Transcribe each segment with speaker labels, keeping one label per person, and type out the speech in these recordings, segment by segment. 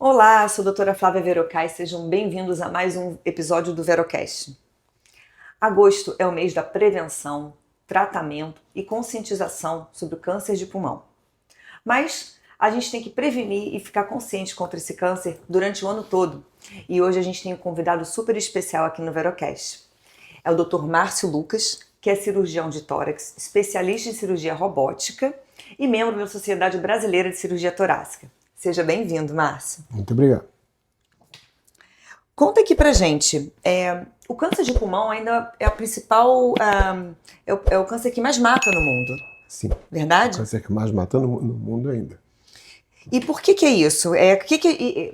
Speaker 1: Olá, sou a doutora Flávia Verocai, sejam bem-vindos a mais um episódio do Verocast. Agosto é o mês da prevenção, tratamento e conscientização sobre o câncer de pulmão. Mas a gente tem que prevenir e ficar consciente contra esse câncer durante o ano todo. E hoje a gente tem um convidado super especial aqui no Verocast. É o Dr. Márcio Lucas, que é cirurgião de tórax, especialista em cirurgia robótica e membro da Sociedade Brasileira de Cirurgia Torácica. Seja bem-vindo, Márcio.
Speaker 2: Muito obrigado.
Speaker 1: Conta aqui pra gente, o câncer de pulmão ainda é a principal, é o câncer que mais mata no mundo,
Speaker 2: Sim.
Speaker 1: verdade?
Speaker 2: O câncer que mais mata no mundo ainda.
Speaker 1: E por que é isso?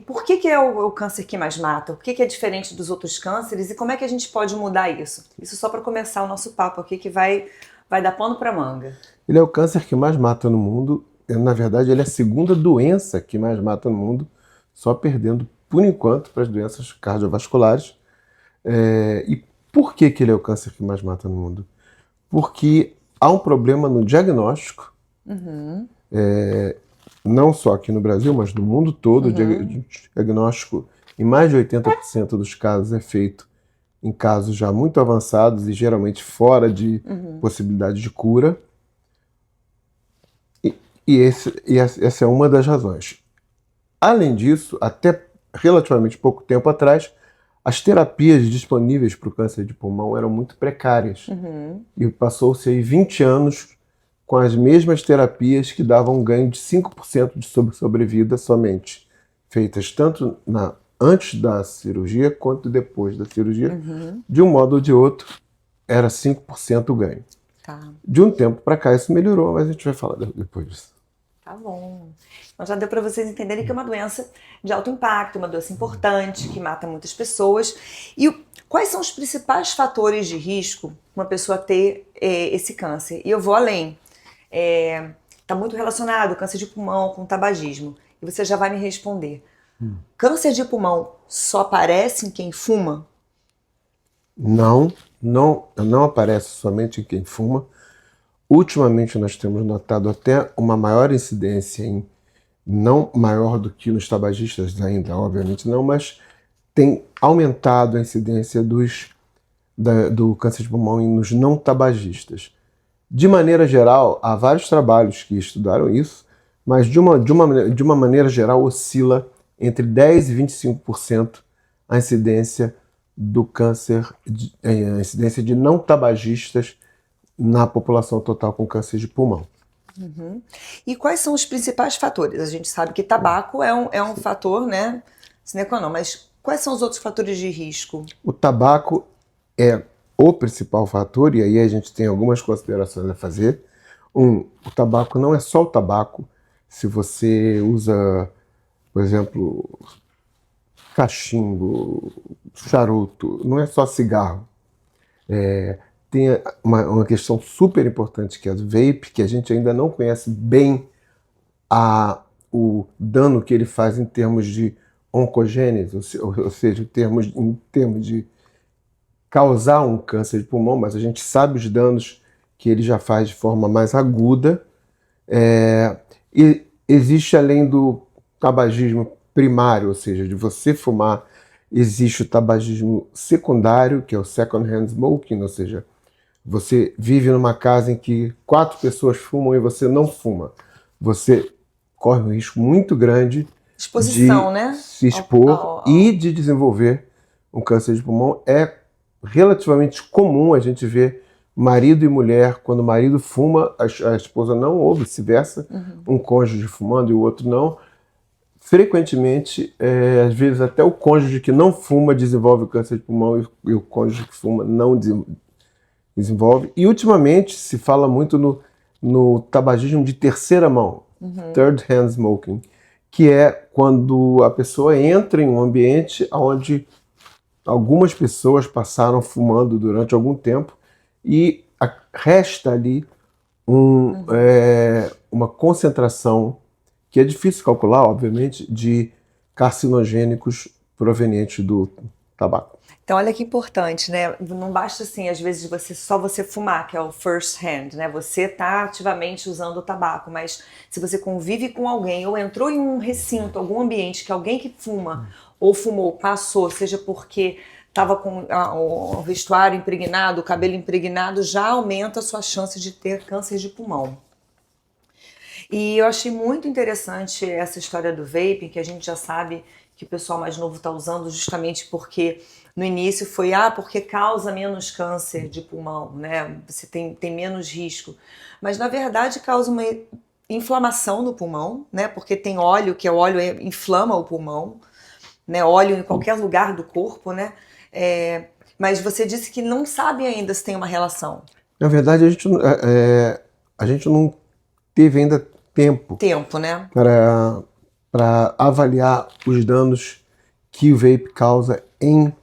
Speaker 1: Por que é o câncer que mais mata? Por que é diferente dos outros cânceres e como é que a gente pode mudar isso? Isso só para começar o nosso papo aqui que vai dar pano pra manga.
Speaker 2: Ele é o câncer que mais mata no mundo. Na verdade, ele é a segunda doença que mais mata no mundo, só perdendo, por enquanto, para as doenças cardiovasculares. E por que ele é o câncer que mais mata no mundo? Porque há um problema no diagnóstico, não só aqui no Brasil, mas no mundo todo. O diagnóstico, em mais de 80% dos casos, é feito em casos já muito avançados e geralmente fora de possibilidade de cura. Essa é uma das razões. Além disso, até relativamente pouco tempo atrás, as terapias disponíveis para o câncer de pulmão eram muito precárias. E passou-se aí 20 anos com as mesmas terapias que davam um ganho de 5% de sobrevida somente, feitas tanto antes da cirurgia quanto depois da cirurgia. De um modo ou de outro, era 5% o ganho.
Speaker 1: Tá.
Speaker 2: De um tempo para cá isso melhorou, mas a gente vai falar depois disso.
Speaker 1: Tá bom. Então já deu para vocês entenderem que é uma doença de alto impacto, uma doença importante, que mata muitas pessoas. E quais são os principais fatores de risco para uma pessoa ter esse câncer? E eu vou além. Está muito relacionado o câncer de pulmão com o tabagismo. E você já vai me responder. Câncer de pulmão só aparece em quem fuma?
Speaker 2: Não aparece somente em quem fuma. Ultimamente nós temos notado até uma maior incidência não maior do que nos tabagistas ainda, obviamente não, mas tem aumentado a incidência do câncer de pulmão nos não tabagistas. De maneira geral, há vários trabalhos que estudaram isso, mas de uma maneira geral oscila entre 10% e 25% a incidência do câncer, a incidência de não tabagistas na população total com câncer de pulmão.
Speaker 1: E quais são os principais fatores? A gente sabe que tabaco é um fator, né, sine qua non, mas quais são os outros fatores de risco?
Speaker 2: O tabaco é o principal fator, e aí a gente tem algumas considerações a fazer. O tabaco não é só o tabaco. Se você usa, por exemplo, cachimbo, charuto, não é só cigarro. Tem uma questão super importante que é do vape, que a gente ainda não conhece bem o dano que ele faz em termos de oncogênese, ou seja, em termos de causar um câncer de pulmão, mas a gente sabe os danos que ele já faz de forma mais aguda. E existe, além do tabagismo primário, ou seja, de você fumar, existe o tabagismo secundário, que é o second-hand smoking, ou seja, você vive numa casa em que 4 pessoas fumam e você não fuma. Você corre um risco muito grande
Speaker 1: Exposição,
Speaker 2: de
Speaker 1: né?
Speaker 2: se expor e de desenvolver um câncer de pulmão. É relativamente comum a gente ver marido e mulher, quando o marido fuma, a esposa não, ou vice-versa, um cônjuge fumando e o outro não. Frequentemente, às vezes até o cônjuge que não fuma desenvolve o câncer de pulmão e o cônjuge que fuma não desenvolve. E ultimamente se fala muito no tabagismo de terceira mão, third hand smoking, que é quando a pessoa entra em um ambiente onde algumas pessoas passaram fumando durante algum tempo e resta ali uma concentração que é difícil calcular, obviamente, de carcinogênicos provenientes do tabaco.
Speaker 1: Então, olha que importante, né? Não basta, assim, às vezes, você fumar, que é o first hand, né? Você tá ativamente usando o tabaco, mas se você convive com alguém ou entrou em um recinto, algum ambiente que alguém que fuma ou fumou passou, seja porque estava com o vestuário impregnado, o cabelo impregnado, já aumenta a sua chance de ter câncer de pulmão. E eu achei muito interessante essa história do vaping, que a gente já sabe que o pessoal mais novo está usando justamente porque no início foi, porque causa menos câncer de pulmão, né? Você tem menos risco. Mas na verdade causa uma inflamação no pulmão, né? Porque tem óleo, que é o óleo inflama o pulmão, né? Óleo em qualquer lugar do corpo, né? Mas você disse que não sabe ainda se tem uma relação.
Speaker 2: Na verdade, a gente não teve ainda tempo,
Speaker 1: né?
Speaker 2: para avaliar os danos que o vape causa em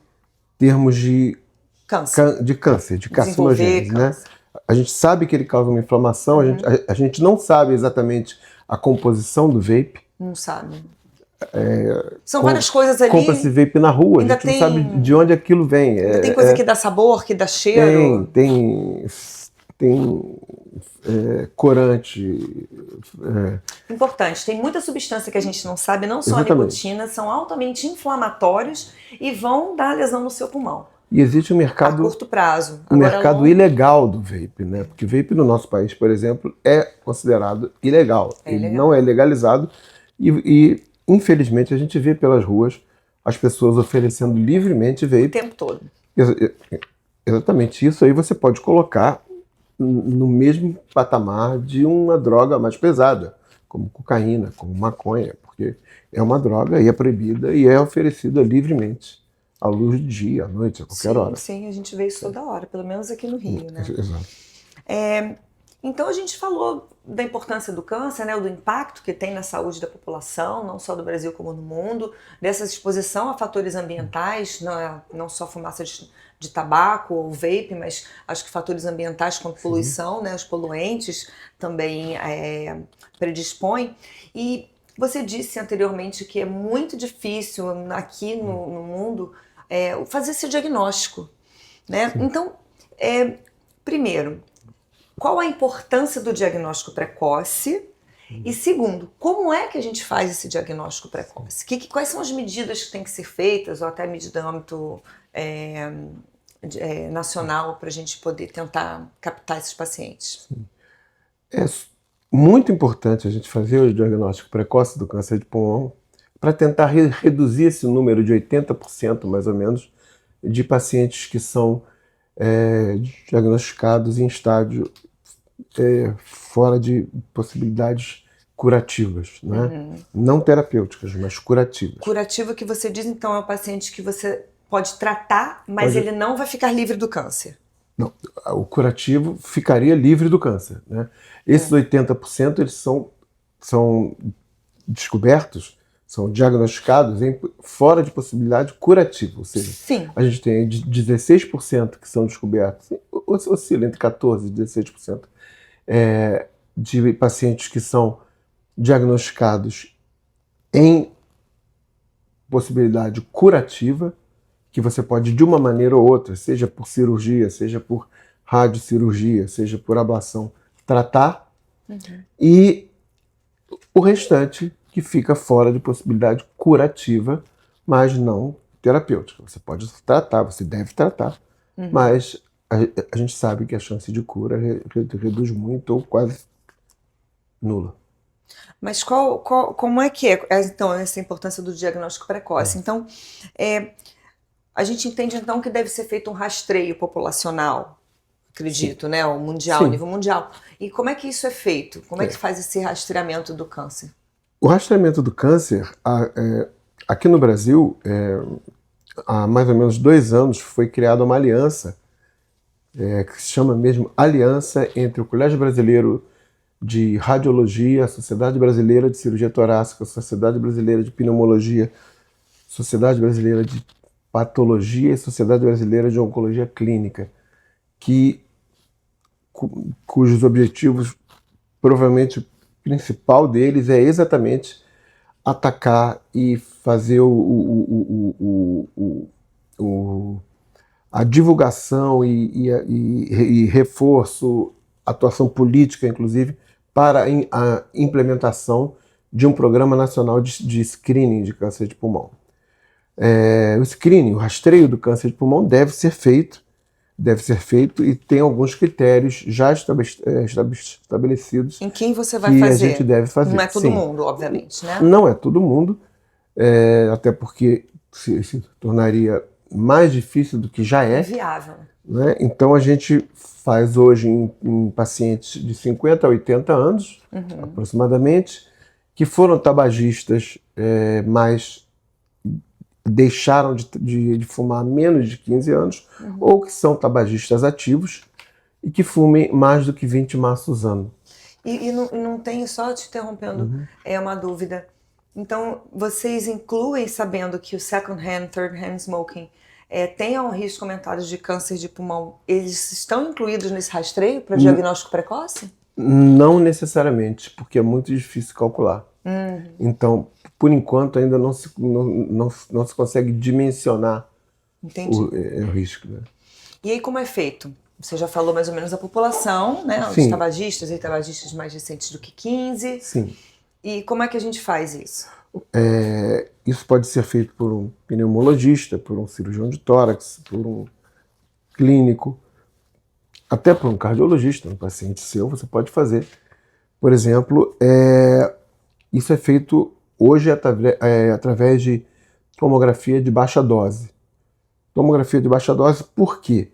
Speaker 2: termos de
Speaker 1: câncer,
Speaker 2: de carcinogênese, né? A gente sabe que ele causa uma inflamação, a gente não sabe exatamente a composição do vape.
Speaker 1: Não sabe. São várias coisas ali.
Speaker 2: Compra-se vape na rua, a gente não sabe de onde aquilo vem.
Speaker 1: Tem coisa que dá sabor, que dá cheiro.
Speaker 2: Tem corante.
Speaker 1: Importante, tem muita substância que a gente não sabe, não só a nicotina, são altamente inflamatórios e vão dar lesão no seu pulmão.
Speaker 2: E existe um mercado,
Speaker 1: a curto prazo.
Speaker 2: Um mercado ilegal do vape, né? Porque o vape no nosso país, por exemplo, é considerado ilegal. Ele não é legalizado e infelizmente a gente vê pelas ruas as pessoas oferecendo livremente vape.
Speaker 1: O tempo todo.
Speaker 2: Exatamente. Isso aí você pode colocar no mesmo patamar de uma droga mais pesada, como cocaína, como maconha, porque é uma droga e é proibida e é oferecida livremente, à luz do dia, à noite, a qualquer hora.
Speaker 1: Sim, a gente vê isso toda hora, pelo menos aqui no Rio, né?
Speaker 2: Exato.
Speaker 1: Então a gente falou da importância do câncer, né, do impacto que tem na saúde da população, não só do Brasil como no mundo, dessa exposição a fatores ambientais, não só fumaça de tabaco ou vape, mas acho que fatores ambientais como poluição, né, os poluentes também predispõem. E você disse anteriormente que é muito difícil aqui no mundo fazer esse diagnóstico, né? Então, primeiro, qual a importância do diagnóstico precoce? E segundo, como é que a gente faz esse diagnóstico precoce? Quais são as medidas que têm que ser feitas, ou até medida no âmbito nacional, para a gente poder tentar captar esses pacientes?
Speaker 2: Sim. É muito importante a gente fazer o diagnóstico precoce do câncer de pulmão para tentar reduzir esse número de 80%, mais ou menos, de pacientes que são diagnosticados em estágio fora de possibilidades curativas, né? Não terapêuticas, mas curativas.
Speaker 1: Curativo que você diz, então, é o paciente que você pode tratar, mas ele não vai ficar livre do câncer.
Speaker 2: Não, o curativo ficaria livre do câncer, né? Esses 80% eles são descobertos, são diagnosticados fora de possibilidade curativa, ou seja, a gente tem 16% que são descobertos, oscila entre 14% e 16%, de pacientes que são diagnosticados em possibilidade curativa, que você pode, de uma maneira ou outra, seja por cirurgia, seja por radiocirurgia, seja por ablação, tratar, e o restante que fica fora de possibilidade curativa, mas não terapêutica. Você pode tratar, você deve tratar, mas a gente sabe que a chance de cura reduz muito ou quase nula.
Speaker 1: Mas como é que então, essa importância do diagnóstico precoce? Então, a gente entende então que deve ser feito um rastreio populacional, acredito, né? O mundial, a nível mundial. E como é que isso é feito? Como é que faz esse rastreamento do câncer?
Speaker 2: O rastreamento do câncer, aqui no Brasil, há mais ou menos 2 anos, foi criada uma aliança, que se chama mesmo Aliança entre o Colégio Brasileiro de Radiologia, a Sociedade Brasileira de Cirurgia Torácica, a Sociedade Brasileira de Pneumologia, Sociedade Brasileira de Patologia e Sociedade Brasileira de Oncologia Clínica, cujos objetivos, provavelmente o principal deles, é exatamente atacar e fazer a divulgação e reforço, atuação política, inclusive, para a implementação de um programa nacional de screening de câncer de pulmão. O screening, o rastreio do câncer de pulmão deve ser feito e tem alguns critérios já estabelecidos
Speaker 1: em quem você vai
Speaker 2: que
Speaker 1: fazer.
Speaker 2: a gente deve fazer.
Speaker 1: Não é todo mundo, obviamente, né?
Speaker 2: Não é todo mundo, até porque se tornaria mais difícil do que já é.
Speaker 1: Viável.
Speaker 2: Né? Então a gente faz hoje em pacientes de 50 a 80 anos, aproximadamente, que foram tabagistas, mas deixaram de fumar há menos de 15 anos, ou que são tabagistas ativos e que fumem mais do que 20 maços ano.
Speaker 1: E não tem, só te interrompendo, é uma dúvida. Então, vocês incluem, sabendo que o second hand, third hand smoking tem um risco aumentado de câncer de pulmão, eles estão incluídos nesse rastreio para diagnóstico precoce?
Speaker 2: Não necessariamente, porque é muito difícil calcular. Então, por enquanto, ainda não se consegue dimensionar o risco. Né?
Speaker 1: E aí, como é feito? Você já falou mais ou menos a população, né? Os
Speaker 2: Sim.
Speaker 1: tabagistas e tabagistas mais recentes do que 15.
Speaker 2: Sim.
Speaker 1: E como é que a gente faz isso?
Speaker 2: Isso pode ser feito por um pneumologista, por um cirurgião de tórax, por um clínico, até por um cardiologista, um paciente seu, você pode fazer. Por exemplo, isso é feito hoje através de tomografia de baixa dose. Tomografia de baixa dose, por quê?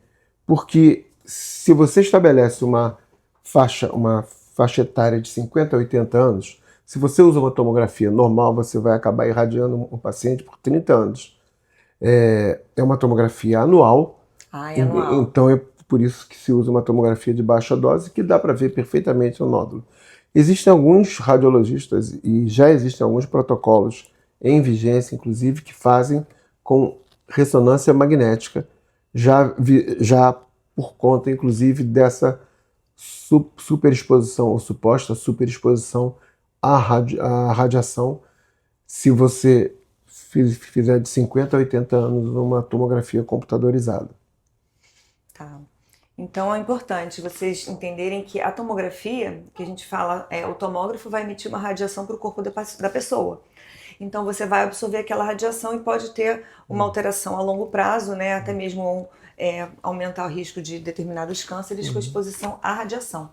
Speaker 2: Porque se você estabelece uma faixa etária de 50 a 80 anos, se você usa uma tomografia normal, você vai acabar irradiando um paciente por 30 anos. É uma tomografia anual.
Speaker 1: É anual.
Speaker 2: Então é por isso que se usa uma tomografia de baixa dose, que dá para ver perfeitamente o nódulo. Existem alguns radiologistas e já existem alguns protocolos em vigência, inclusive, que fazem com ressonância magnética, já por conta, inclusive, dessa superexposição ou suposta superexposição à radiação, se você fizer de 50 a 80 anos uma tomografia computadorizada.
Speaker 1: Tá. Então é importante vocês entenderem que a tomografia, que a gente fala, o tomógrafo vai emitir uma radiação para o corpo da pessoa. Então você vai absorver aquela radiação e pode ter uma alteração a longo prazo, né? Até mesmo aumentar o risco de determinados cânceres com exposição à radiação.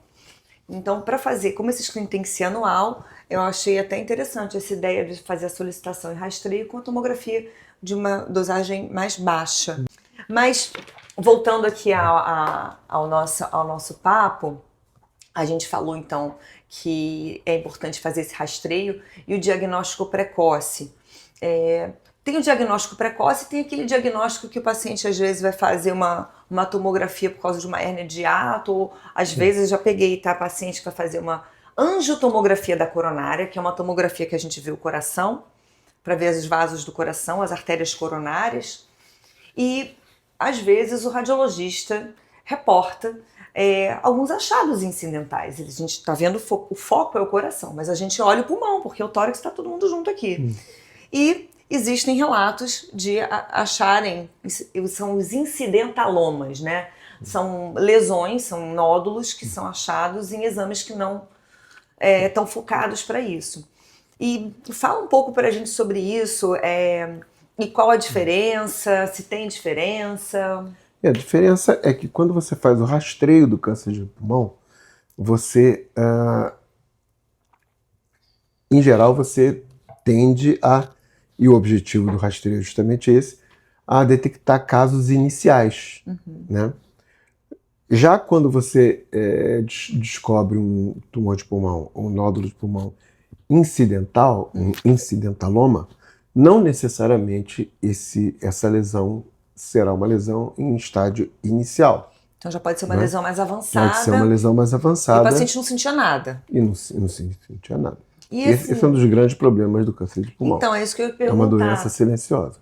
Speaker 1: Então, para fazer, como esse screening tem que ser anual, eu achei até interessante essa ideia de fazer a solicitação e rastreio com a tomografia de uma dosagem mais baixa. Mas, voltando aqui ao nosso papo, a gente falou então que é importante fazer esse rastreio e o diagnóstico precoce. Tem o diagnóstico precoce e tem aquele diagnóstico que o paciente às vezes vai fazer uma tomografia por causa de uma hérnia de hiato, ou às vezes eu já peguei, paciente que vai fazer uma angiotomografia da coronária, que é uma tomografia que a gente vê o coração, para ver os vasos do coração, as artérias coronárias, e às vezes o radiologista reporta alguns achados incidentais. A gente está vendo o foco é o coração, mas a gente olha o pulmão, porque o tórax está todo mundo junto aqui. E existem relatos de acharem, são os incidentalomas, né? São lesões, são nódulos que são achados em exames que não estão focados para isso. E fala um pouco para a gente sobre isso, e qual a diferença, se tem diferença.
Speaker 2: A diferença é que quando você faz o rastreio do câncer de pulmão, você, em geral, você tende e o objetivo do rastreio é justamente esse, a detectar casos iniciais. Né? Já quando você descobre um tumor de pulmão, um nódulo de pulmão incidental, um incidentaloma, não necessariamente essa lesão será uma lesão em estádio inicial.
Speaker 1: Então já pode ser uma lesão mais avançada.
Speaker 2: Pode ser uma lesão mais avançada.
Speaker 1: E o paciente não sentia nada.
Speaker 2: E não sentia nada.
Speaker 1: E
Speaker 2: esse é um dos grandes problemas do câncer de pulmão.
Speaker 1: Então, é isso que eu ia perguntar.
Speaker 2: É uma doença silenciosa.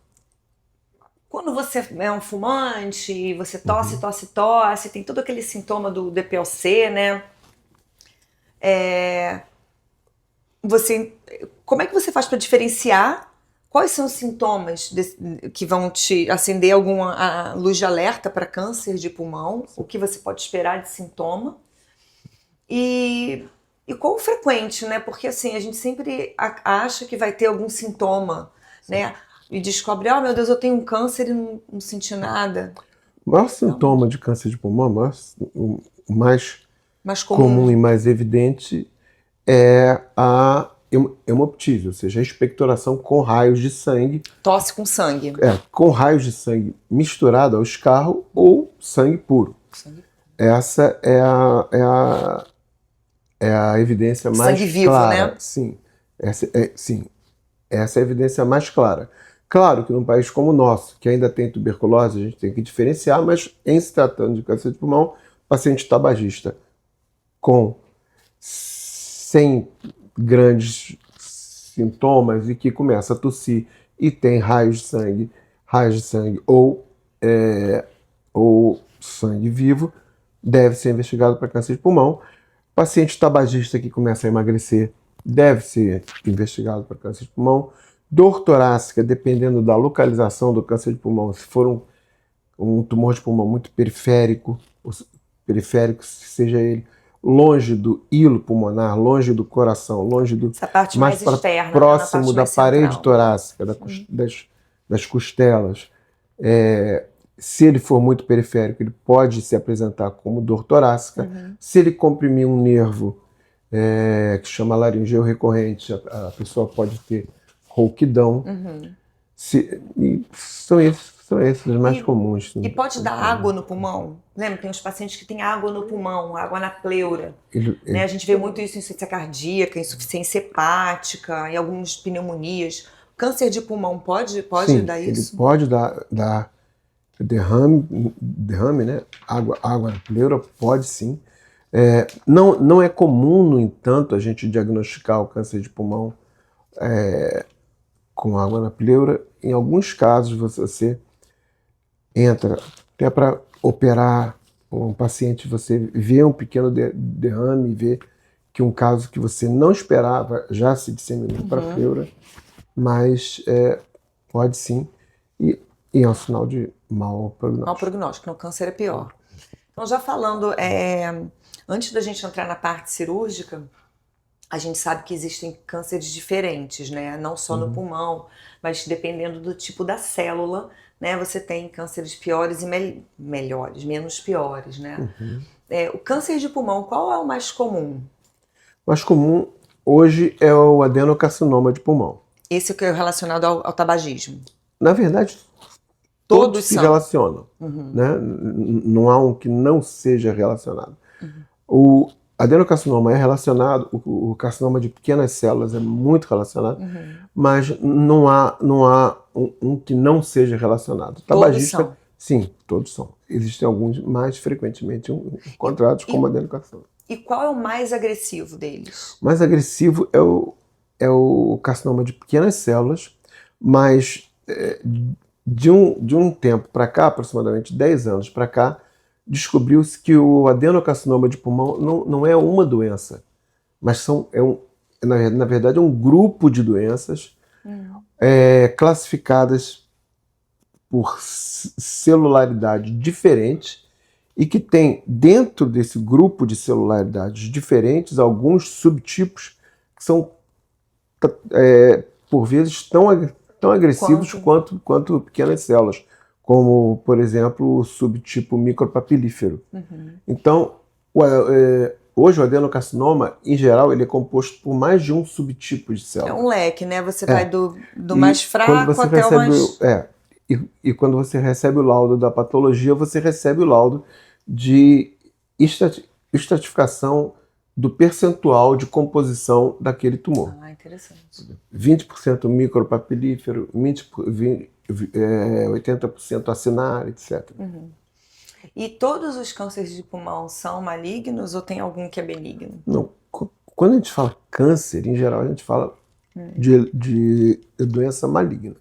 Speaker 1: Quando você é um fumante, você tosse, tem todo aquele sintoma do DPLC, né? Como é que você faz para diferenciar Quais são os sintomas que vão te acender alguma luz de alerta para câncer de pulmão? O que você pode esperar de sintoma? E qual o frequente, né? Porque assim, a gente sempre acha que vai ter algum sintoma, né? E descobre, oh meu Deus, eu tenho um câncer e não senti nada.
Speaker 2: O maior sintoma de câncer de pulmão, o mais comum e mais evidente é a hemoptise, ou seja, a expectoração com raios de sangue.
Speaker 1: Tosse com sangue.
Speaker 2: Com raios de sangue misturado ao escarro ou sangue puro. Essa é a evidência mais
Speaker 1: sangue vivo,
Speaker 2: clara.
Speaker 1: Né?
Speaker 2: Sim, essa é a evidência mais clara. Claro que num país como o nosso, que ainda tem tuberculose, a gente tem que diferenciar, mas em se tratando de câncer de pulmão, paciente tabagista sem grandes sintomas e que começa a tossir e tem raios de sangue ou sangue vivo, deve ser investigado para câncer de pulmão. Paciente tabagista que começa a emagrecer deve ser investigado para câncer de pulmão. Dor torácica, dependendo da localização do câncer de pulmão, se for um tumor de pulmão muito periférico, seja ele longe do hilo pulmonar, longe do coração, longe do...
Speaker 1: Essa parte mais externa,
Speaker 2: próximo da parede
Speaker 1: central.
Speaker 2: torácica, das costelas. Se ele for muito periférico, ele pode se apresentar como dor torácica. Se ele comprimir um nervo que chama laringeu recorrente, a pessoa pode ter rouquidão. São esses os mais comuns.
Speaker 1: E pode dar água no pulmão? Lembra? Tem uns pacientes que têm água no pulmão, água na pleura. Né? A gente vê muito isso em insuficiência cardíaca, insuficiência hepática, em algumas pneumonias. Câncer de pulmão pode dar isso?
Speaker 2: Ele pode dar derrame, né? Água na pleura, pode sim. Não é comum, no entanto, a gente diagnosticar o câncer de pulmão com água na pleura. Em alguns casos, você entra até para operar um paciente, você vê um pequeno derrame, vê que um caso que você não esperava já se disseminou para a pleura, mas pode sim, e é um sinal de mau prognóstico.
Speaker 1: Mau prognóstico, no câncer é pior. Então, já falando, antes da gente entrar na parte cirúrgica, a gente sabe que existem cânceres diferentes, né? Não só no pulmão, mas dependendo do tipo da célula, né? Você tem cânceres piores e melhores, menos piores, né? O câncer de pulmão, qual é o mais comum?
Speaker 2: O mais comum hoje é o adenocarcinoma de pulmão.
Speaker 1: Esse que é relacionado ao tabagismo?
Speaker 2: Na verdade, todos se relacionam. Né? Não há um que não seja relacionado. O adenocarcinoma é relacionado, o carcinoma de pequenas células é muito relacionado, mas não há um que não seja relacionado. Tabagista,
Speaker 1: todos são?
Speaker 2: Sim, todos são. Existem alguns mais frequentemente encontrados como adenocarcinoma.
Speaker 1: E qual é o mais agressivo deles?
Speaker 2: O mais agressivo é o carcinoma de pequenas células, mas de um tempo para cá, aproximadamente 10 anos para cá, descobriu-se que o adenocarcinoma de pulmão não é uma doença, mas na verdade é um grupo de doenças classificadas por celularidade diferente e que tem dentro desse grupo de celularidades diferentes alguns subtipos que são por vezes tão agressivos quanto pequenas células, como, por exemplo, o subtipo micropapilífero. Então, hoje o adenocarcinoma, em geral, ele é composto por mais de um subtipo de célula.
Speaker 1: É um leque, né? Você vai do mais fraco até o mais...
Speaker 2: E quando você recebe o laudo da patologia, você recebe o laudo de estratificação do percentual de composição daquele tumor.
Speaker 1: Ah, interessante.
Speaker 2: 20% micropapilífero, 80% acinar, etc.
Speaker 1: E todos os cânceres de pulmão são malignos ou tem algum que é benigno?
Speaker 2: Não. Quando a gente fala câncer, em geral, a gente fala de doença maligna.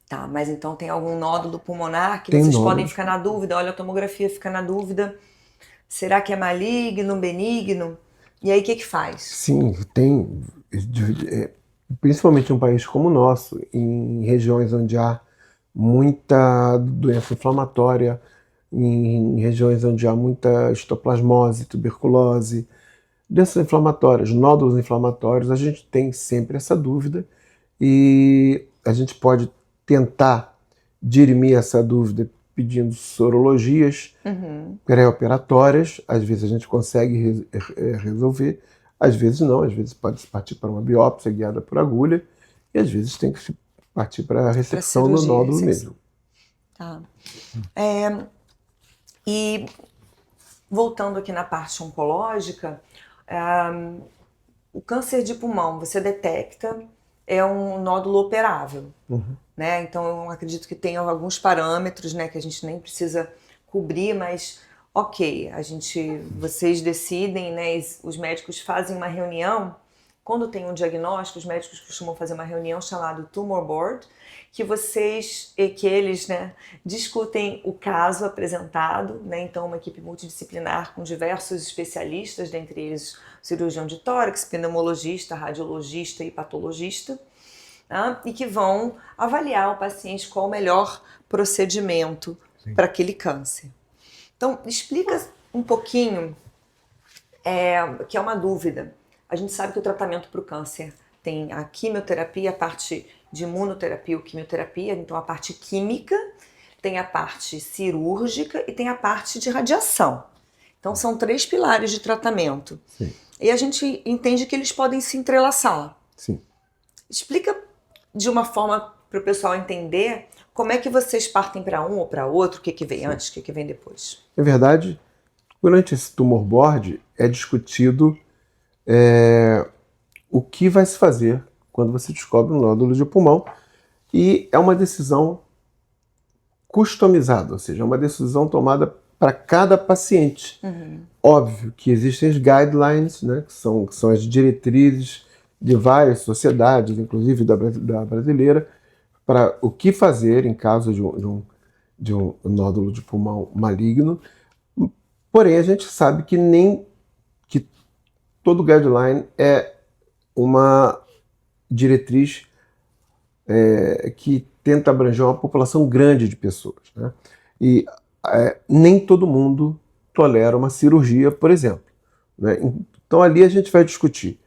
Speaker 1: Tá, mas então tem algum nódulo pulmonar que vocês podem ficar na dúvida? Olha, a tomografia fica na dúvida. Será que é maligno, benigno? E aí o que faz?
Speaker 2: Sim, tem principalmente em um país como o nosso, em regiões onde há muita doença inflamatória, em regiões onde há muita histoplasmose, tuberculose, doenças inflamatórias, nódulos inflamatórios, a gente tem sempre essa dúvida e a gente pode tentar dirimir essa dúvida pedindo sorologias pré-operatórias. Às vezes a gente consegue resolver, às vezes não, às vezes pode se partir para uma biópsia guiada por agulha e às vezes tem que se partir para a ressecção no nódulo mesmo.
Speaker 1: Tá. E voltando aqui na parte oncológica, o câncer de pulmão, você detecta, é um nódulo operável, né? Então eu acredito que tem alguns parâmetros, né, que a gente nem precisa cobrir, mas ok, vocês decidem, né, os médicos fazem uma reunião. Quando tem um diagnóstico, os médicos costumam fazer uma reunião chamada Tumor Board, que eles, né, discutem o caso apresentado, né, então uma equipe multidisciplinar com diversos especialistas, dentre eles cirurgião de tórax, pneumologista, radiologista e patologista, tá? E que vão avaliar o paciente qual o melhor procedimento para aquele câncer. Então, explica um pouquinho, que é uma dúvida. A gente sabe que o tratamento para o câncer tem a quimioterapia, a parte de imunoterapia ou quimioterapia, então a parte química, tem a parte cirúrgica e tem a parte de radiação. Então são 3 pilares de tratamento.
Speaker 2: Sim.
Speaker 1: E a gente entende que eles podem se entrelaçar.
Speaker 2: Sim.
Speaker 1: Explica de uma forma para o pessoal entender como é que vocês partem para um ou para outro, o que vem antes, o que vem depois.
Speaker 2: Na verdade, durante esse tumor board é discutido o que vai se fazer quando você descobre um nódulo de pulmão, e é uma decisão customizada, ou seja, é uma decisão tomada para cada paciente. Óbvio que existem os guidelines, né, que são as diretrizes de várias sociedades, inclusive da brasileira, para o que fazer em caso de um nódulo de pulmão maligno. Porém, a gente sabe que todo guideline é uma diretriz que tenta abranger uma população grande de pessoas, né? E nem todo mundo tolera uma cirurgia, por exemplo, né? Então ali a gente vai discutir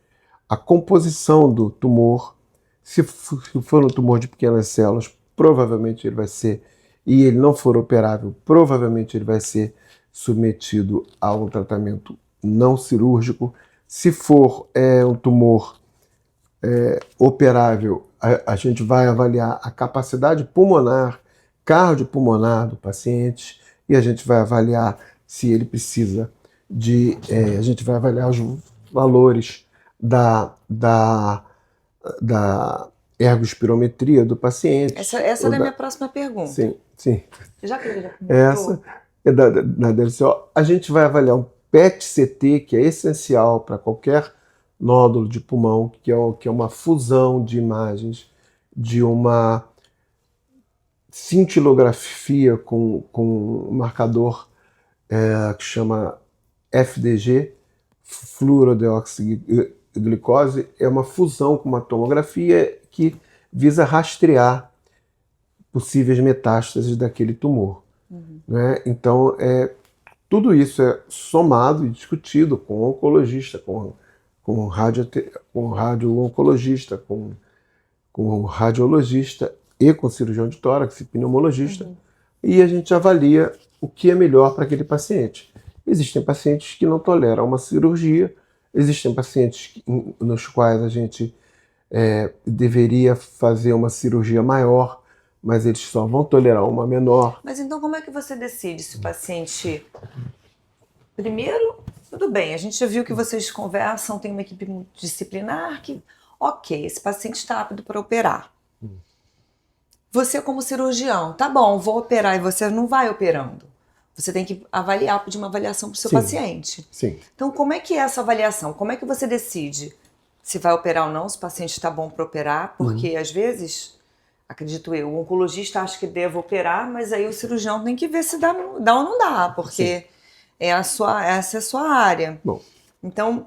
Speaker 2: a composição do tumor. Se for um tumor de pequenas células, provavelmente ele vai ser, e ele não for operável, provavelmente ele vai ser submetido a um tratamento não cirúrgico. Se for um tumor operável, a gente vai avaliar a capacidade pulmonar, cardiopulmonar do paciente, e a gente vai avaliar se ele precisa a gente vai avaliar os valores da ergospirometria do paciente.
Speaker 1: Essa era a minha próxima pergunta.
Speaker 2: Sim.
Speaker 1: Já que ele já comentou.
Speaker 2: Essa é da DLCO. A gente vai avaliar um PET-CT, que é essencial para qualquer nódulo de pulmão, que é uma fusão de imagens de uma cintilografia com um marcador que chama FDG, fluorodeoxiglicose. É uma fusão com uma tomografia que visa rastrear possíveis metástases daquele tumor. Né? Então, tudo isso é somado e discutido com o oncologista, com o radio-oncologista, com o radiologista e com o cirurgião de tórax e pneumologista, e a gente avalia o que é melhor para aquele paciente. Existem pacientes que não toleram uma cirurgia, existem pacientes nos quais a gente deveria fazer uma cirurgia maior, mas eles só vão tolerar uma menor.
Speaker 1: Mas então como é que você decide se o paciente... Primeiro, tudo bem, a gente já viu que vocês conversam, tem uma equipe multidisciplinar que, ok, esse paciente está apto para operar. Você como cirurgião, tá bom, vou operar, e você não vai operando. Você tem que avaliar, pedir uma avaliação para o seu paciente.
Speaker 2: Sim.
Speaker 1: Então como é que é essa avaliação? Como é que você decide se vai operar ou não, se o paciente está bom para operar? Porque às vezes... Acredito eu, o oncologista acha que deve operar, mas aí o cirurgião tem que ver se dá ou não dá, porque essa é a sua área.
Speaker 2: Bom.
Speaker 1: Então,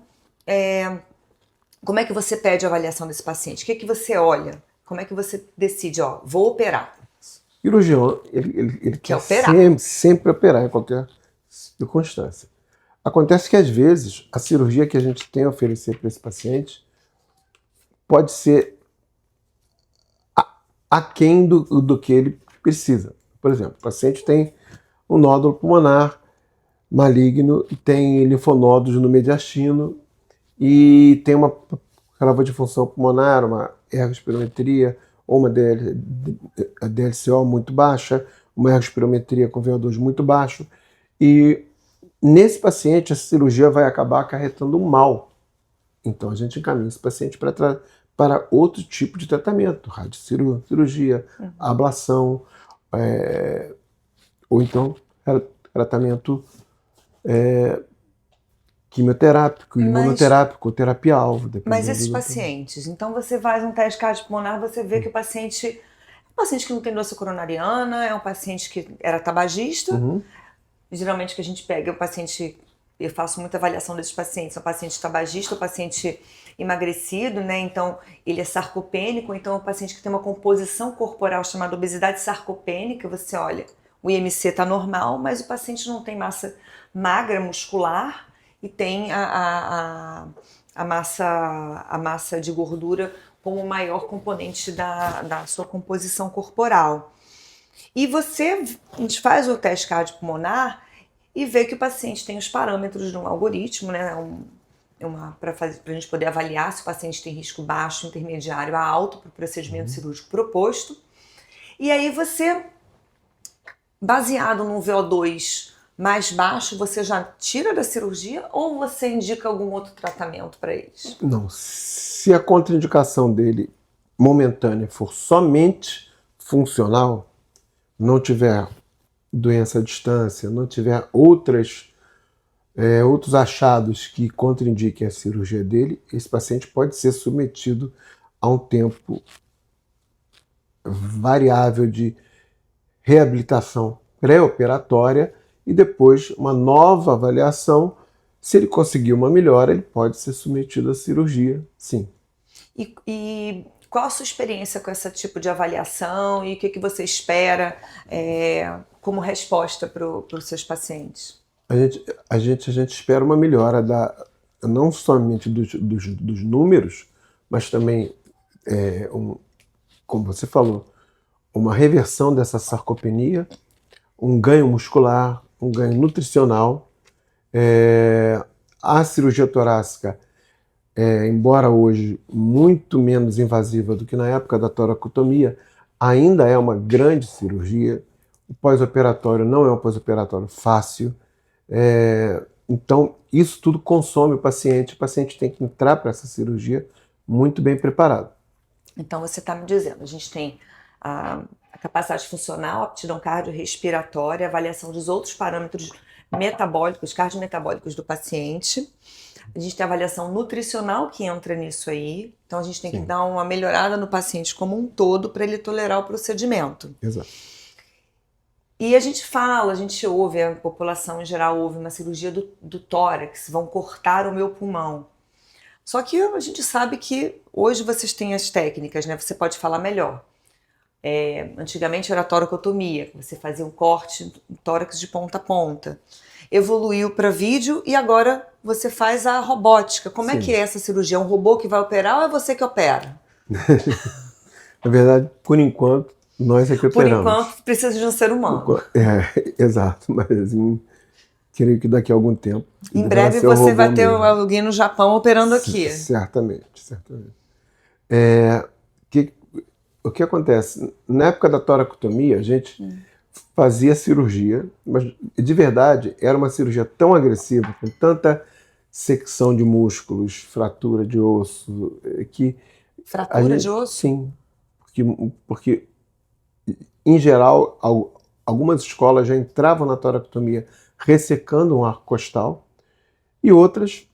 Speaker 1: como é que você pede a avaliação desse paciente? O que é que você olha? Como é que você decide, ó, vou operar?
Speaker 2: O cirurgião, ele
Speaker 1: Quer
Speaker 2: quer
Speaker 1: operar.
Speaker 2: sempre operar em qualquer circunstância. Acontece que, às vezes, a cirurgia que a gente tem a oferecer para esse paciente pode ser aquém do que ele precisa. Por exemplo, o paciente tem um nódulo pulmonar maligno, tem linfonodos no mediastino e tem uma prova de função pulmonar, uma ergospirometria ou uma DLCO muito baixa, uma ergospirometria com VO2 muito baixo. E nesse paciente, a cirurgia vai acabar acarretando um mal. Então a gente encaminha esse paciente para outro tipo de tratamento, radiocirurgia, ablação, ou então tratamento quimioterápico, imunoterápico, terapia-alvo.
Speaker 1: Mas esses pacientes, então você faz um teste cardiopulmonar, você vê que o paciente é um paciente que não tem doença coronariana, é um paciente que era tabagista. Geralmente que a gente pega é o paciente, eu faço muita avaliação desses pacientes, é um paciente tabagista, um paciente emagrecido, né? Então ele é sarcopênico, então é um paciente que tem uma composição corporal chamada obesidade sarcopênica. Você olha, o IMC está normal, mas o paciente não tem massa magra muscular e tem a massa de gordura como o maior componente da sua composição corporal. E a gente faz o teste cardiopulmonar e vê que o paciente tem os parâmetros de um algoritmo, né? Para a gente poder avaliar se o paciente tem risco baixo, intermediário a alto para o procedimento cirúrgico proposto. E aí você, baseado no VO2 mais baixo, você já tira da cirurgia ou você indica algum outro tratamento para eles?
Speaker 2: Não, se a contraindicação dele momentânea for somente funcional, não tiver doença à distância, não tiver outros achados que contraindiquem a cirurgia dele, esse paciente pode ser submetido a um tempo variável de reabilitação pré-operatória e depois uma nova avaliação. Se ele conseguir uma melhora, ele pode ser submetido à cirurgia, sim.
Speaker 1: E qual a sua experiência com esse tipo de avaliação e o que você espera como resposta para os seus pacientes?
Speaker 2: A gente espera uma melhora não somente dos números, mas também, como você falou, uma reversão dessa sarcopenia, um ganho muscular, um ganho nutricional. A cirurgia torácica, embora hoje muito menos invasiva do que na época da toracotomia, ainda é uma grande cirurgia. O pós-operatório não é um pós-operatório fácil. Então, isso tudo consome o paciente tem que entrar para essa cirurgia muito bem preparado.
Speaker 1: Então, você está me dizendo, a gente tem a capacidade funcional, a aptidão cardiorrespiratória, a avaliação dos outros parâmetros metabólicos, cardiometabólicos do paciente. A gente tem a avaliação nutricional que entra nisso aí. Então, a gente tem que dar uma melhorada no paciente como um todo para ele tolerar o procedimento.
Speaker 2: Exato.
Speaker 1: E a gente ouve, a população em geral ouve uma cirurgia do tórax, vão cortar o meu pulmão. Só que a gente sabe que hoje vocês têm as técnicas, né? Você pode falar melhor. Antigamente era a toracotomia, você fazia um corte no tórax de ponta a ponta. Evoluiu para vídeo e agora você faz a robótica. Como é que é essa cirurgia? É um robô que vai operar ou é você que opera?
Speaker 2: Na verdade, por enquanto, nós é que operamos.
Speaker 1: Por enquanto, precisa de um ser humano.
Speaker 2: Exato, mas creio que daqui a algum tempo...
Speaker 1: Em breve você vai ter alguém no Japão operando aqui.
Speaker 2: Certamente. O que acontece? Na época da toracotomia, a gente fazia cirurgia, mas de verdade era uma cirurgia tão agressiva, com tanta secção de músculos, fratura de osso, que...
Speaker 1: Fratura de osso?
Speaker 2: Sim, porque em geral, algumas escolas já entravam na toracotomia ressecando um arco costal e outras,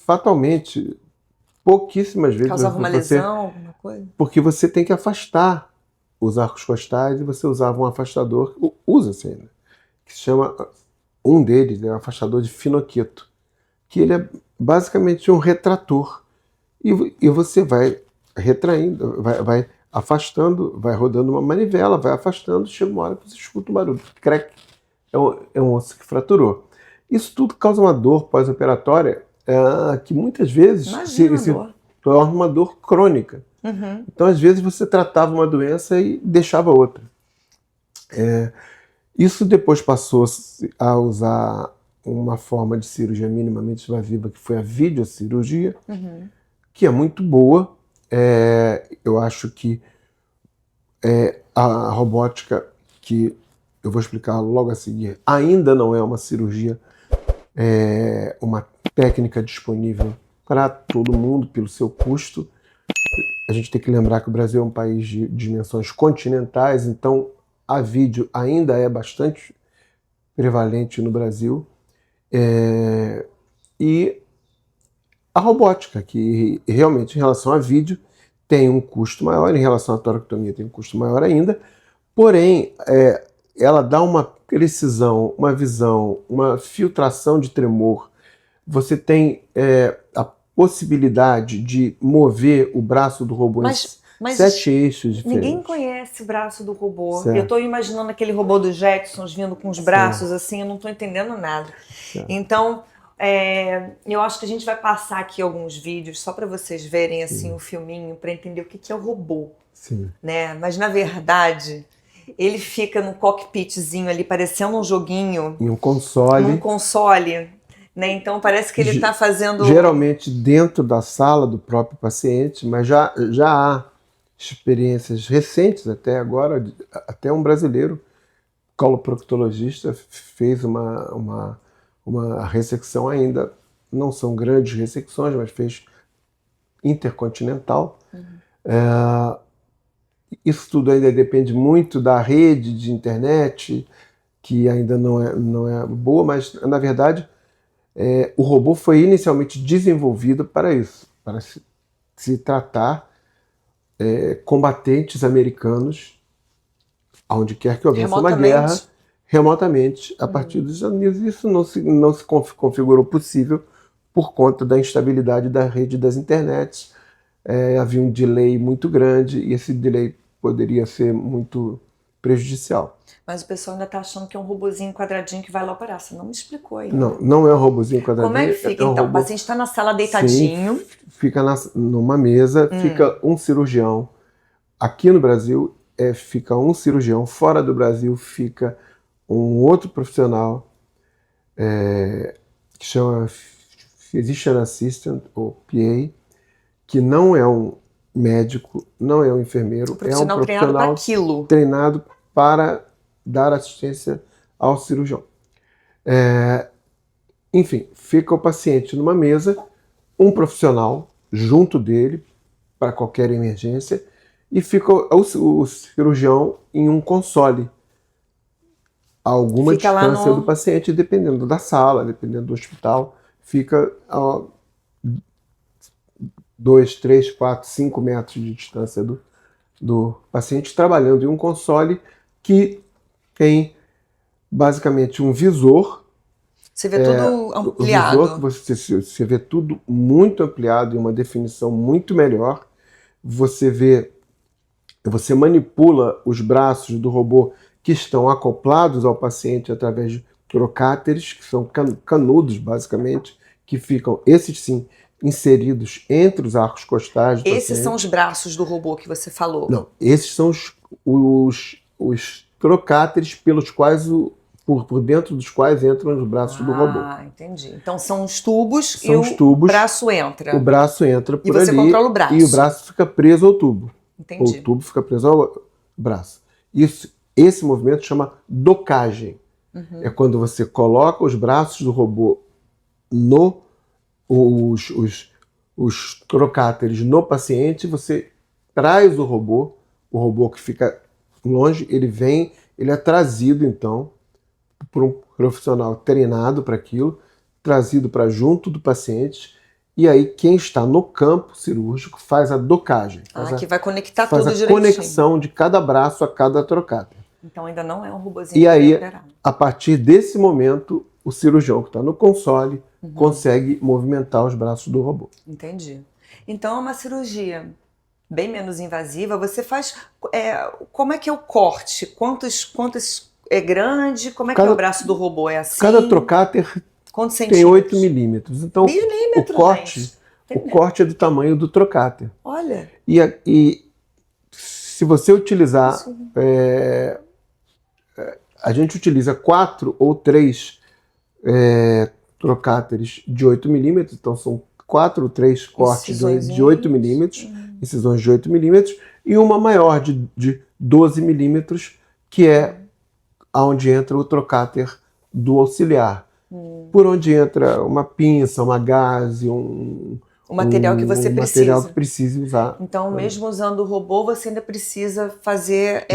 Speaker 2: fatalmente, pouquíssimas vezes...
Speaker 1: Causava uma lesão, alguma coisa?
Speaker 2: Porque você tem que afastar os arcos costais e você usava um afastador, usa-se ainda, que se chama, um deles é o afastador de Finocheto, que ele é basicamente um retrator. E você vai retraindo, vai afastando, vai rodando uma manivela, vai afastando, chega uma hora que você escuta um barulho. Crack, é um osso que fraturou. Isso tudo causa uma dor pós-operatória que muitas vezes se torna uma dor crônica.
Speaker 1: Uhum.
Speaker 2: Então, às vezes, você tratava uma doença e deixava outra. Isso depois passou a usar uma forma de cirurgia minimamente invasiva, que foi a videocirurgia, que é muito boa. Eu acho que a robótica, que eu vou explicar logo a seguir, ainda não é uma cirurgia, uma técnica disponível para todo mundo pelo seu custo. A gente tem que lembrar que o Brasil é um país de dimensões continentais, então a vídeo ainda é bastante prevalente no Brasil. E a robótica, que realmente em relação a vídeo tem um custo maior, em relação à toracotomia tem um custo maior ainda, porém ela dá uma precisão, uma visão, uma filtração de tremor. Você tem a possibilidade de mover o braço do robô em 7 eixos diferentes.
Speaker 1: Ninguém conhece o braço do robô.
Speaker 2: Certo.
Speaker 1: Eu estou imaginando aquele robô dos Jetsons vindo com os braços assim, eu não estou entendendo nada.
Speaker 2: Certo.
Speaker 1: Então, eu acho que a gente vai passar aqui alguns vídeos só para vocês verem assim o filminho, para entender o que é o robô.
Speaker 2: Sim.
Speaker 1: Né? Mas na verdade, ele fica no cockpitzinho ali, parecendo um joguinho.
Speaker 2: Em um console.
Speaker 1: Num console. Né? Então parece que ele está fazendo...
Speaker 2: Geralmente dentro da sala do próprio paciente, mas já há experiências recentes até agora, até um brasileiro, coloproctologista, fez uma ressecção ainda, não são grandes ressecções, mas fez intercontinental. Isso tudo ainda depende muito da rede de internet, que ainda não é boa, mas na verdade o robô foi inicialmente desenvolvido para isso, para se tratar combatentes americanos, onde quer que houvesse uma guerra, remotamente, a partir dos Estados Unidos. Isso não se configurou possível por conta da instabilidade da rede das internets. Havia um delay muito grande e esse delay poderia ser muito prejudicial.
Speaker 1: Mas o pessoal ainda está achando que é um robozinho quadradinho que vai lá operar. Você não me explicou aí.
Speaker 2: Não é um robozinho quadradinho.
Speaker 1: Como é que fica então? O paciente está na sala deitadinho.
Speaker 2: Sim, fica numa mesa, fica um cirurgião. Aqui no Brasil, fica um cirurgião. Fora do Brasil, fica um outro profissional que chama Physician Assistant, ou PA, que não é um médico, não é um enfermeiro, é um profissional treinado para dar assistência ao cirurgião. Enfim, fica o paciente numa mesa, um profissional junto dele para qualquer emergência, e fica o cirurgião em um console a alguma distância do paciente, dependendo da sala, dependendo do hospital, fica a 2, 3, 4, 5 metros de distância do paciente, trabalhando em um console que tem basicamente um visor.
Speaker 1: Você vê tudo ampliado.
Speaker 2: O visor, você vê tudo muito ampliado e uma definição muito melhor. Você manipula os braços do robô que estão acoplados ao paciente através de trocáteres, que são canudos, basicamente, que ficam, esses sim, inseridos entre os arcos costais do paciente.
Speaker 1: Esses são os braços do robô que você falou?
Speaker 2: Não, esses são os trocáteres pelos quais por dentro dos quais entram os braços do robô.
Speaker 1: Ah, entendi. Então são os tubos braço entra.
Speaker 2: O braço entra por ali.
Speaker 1: E você controla o braço.
Speaker 2: E o braço fica preso ao tubo.
Speaker 1: Entendi.
Speaker 2: O tubo fica preso ao braço. Esse movimento chama docagem. É quando você coloca os braços do robô os trocáteres no paciente, você traz o robô que fica longe, ele é trazido então por um profissional treinado para aquilo, trazido para junto do paciente, e aí quem está no campo cirúrgico faz a docagem.
Speaker 1: Que vai conectar
Speaker 2: tudo direitinho. Faz a conexão de cada braço a cada trocáter.
Speaker 1: Então ainda não é um robozinho.
Speaker 2: E aí, a partir desse momento, o cirurgião que está no console consegue movimentar os braços do robô.
Speaker 1: Entendi. Então é uma cirurgia bem menos invasiva. Você faz... como é que é o corte? Quantos é grande? Como é que é o braço do robô? É assim?
Speaker 2: Cada trocáter
Speaker 1: Quantos
Speaker 2: tem
Speaker 1: centímetros?
Speaker 2: 8 milímetros. Então,
Speaker 1: Milímetros,
Speaker 2: o corte é do tamanho do trocáter.
Speaker 1: Olha.
Speaker 2: E se você utilizar... a gente utiliza 4 ou 3 trocáteres de 8 milímetros. Então, são 4 ou 3 cortes de 8 milímetros, incisões de 8 milímetros, e uma maior de 12 milímetros, que é onde entra o trocáter do auxiliar. Por onde entra uma pinça, uma gaze, o
Speaker 1: material que você precisa.
Speaker 2: Material que precise usar.
Speaker 1: Então, mesmo usando o robô, você ainda precisa fazer...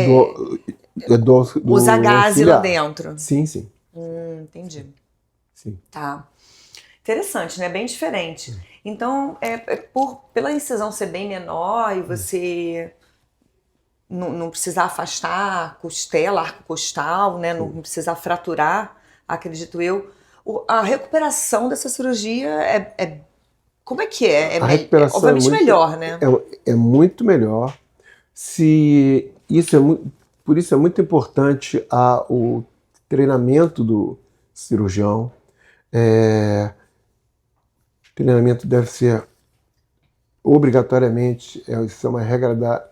Speaker 2: usar
Speaker 1: gaze lá dentro.
Speaker 2: Sim, sim.
Speaker 1: Entendi.
Speaker 2: Sim.
Speaker 1: Tá. Interessante, né? Bem diferente. Então, pela incisão ser bem menor e você não precisar afastar costela, arco costal, né? Não precisar fraturar, acredito eu. A recuperação dessa cirurgia como é que é?
Speaker 2: A recuperação
Speaker 1: obviamente melhor, né?
Speaker 2: É muito melhor. Por isso é muito importante o treinamento do cirurgião. O treinamento deve ser obrigatoriamente, isso é uma regra da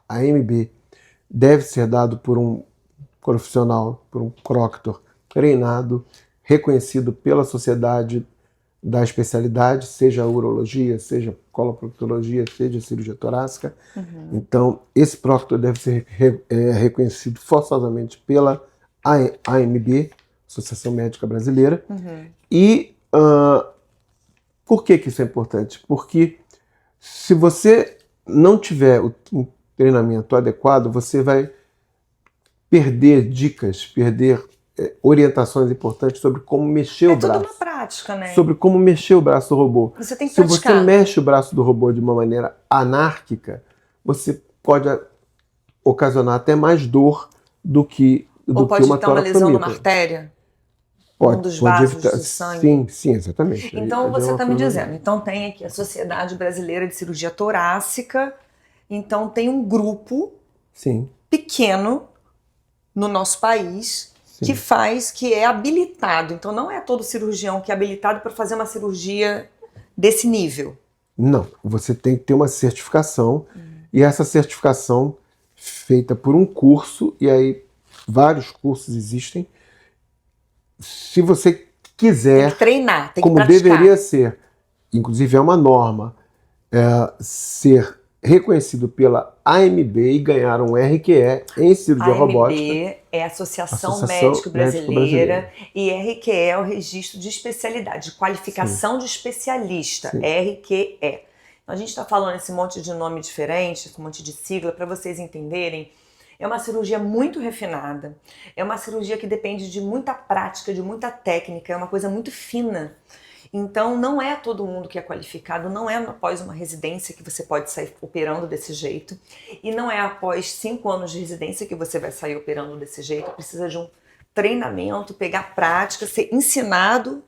Speaker 2: AMB, deve ser dado por um profissional, por um proctor treinado, reconhecido pela sociedade da especialidade, seja urologia, seja coloproctologia, seja cirurgia torácica. Então, esse proctor deve ser reconhecido forçosamente pela AMB, Associação Médica Brasileira. E por que isso é importante? Porque se você não tiver um treinamento adequado, você vai perder dicas, perder orientações importantes sobre como mexer o braço. É tudo
Speaker 1: uma prática, né?
Speaker 2: Sobre como mexer o braço do robô.
Speaker 1: Você tem que praticar.
Speaker 2: Se você mexe o braço do robô de uma maneira anárquica, você pode ocasionar até mais dor do que uma
Speaker 1: pode ter uma lesão numa artéria?
Speaker 2: Pode,
Speaker 1: um dos vasos de sangue?
Speaker 2: Sim, exatamente.
Speaker 1: Então você está me dizendo, então tem aqui a Sociedade Brasileira de Cirurgia Torácica, então tem um grupo pequeno no nosso país que é habilitado. Então não é todo cirurgião que é habilitado para fazer uma cirurgia desse nível.
Speaker 2: Não, você tem que ter uma certificação e essa certificação feita por um curso, e aí vários cursos existem. Se você quiser,
Speaker 1: tem que treinar, tem que
Speaker 2: como
Speaker 1: praticar.
Speaker 2: Deveria ser, inclusive é uma norma, ser reconhecido pela AMB e ganhar um RQE em cirurgia robótica.
Speaker 1: AMB é a Associação Médico Brasileira e RQE é o registro de especialidade, de qualificação de especialista, RQE. Então a gente está falando esse monte de nome diferente, esse monte de sigla, para vocês entenderem. É uma cirurgia muito refinada, é uma cirurgia que depende de muita prática, de muita técnica, é uma coisa muito fina. Então não é todo mundo que é qualificado, não é após uma residência que você pode sair operando desse jeito, e não é após 5 anos de residência que você vai sair operando desse jeito. Precisa de um treinamento, pegar prática, ser ensinado,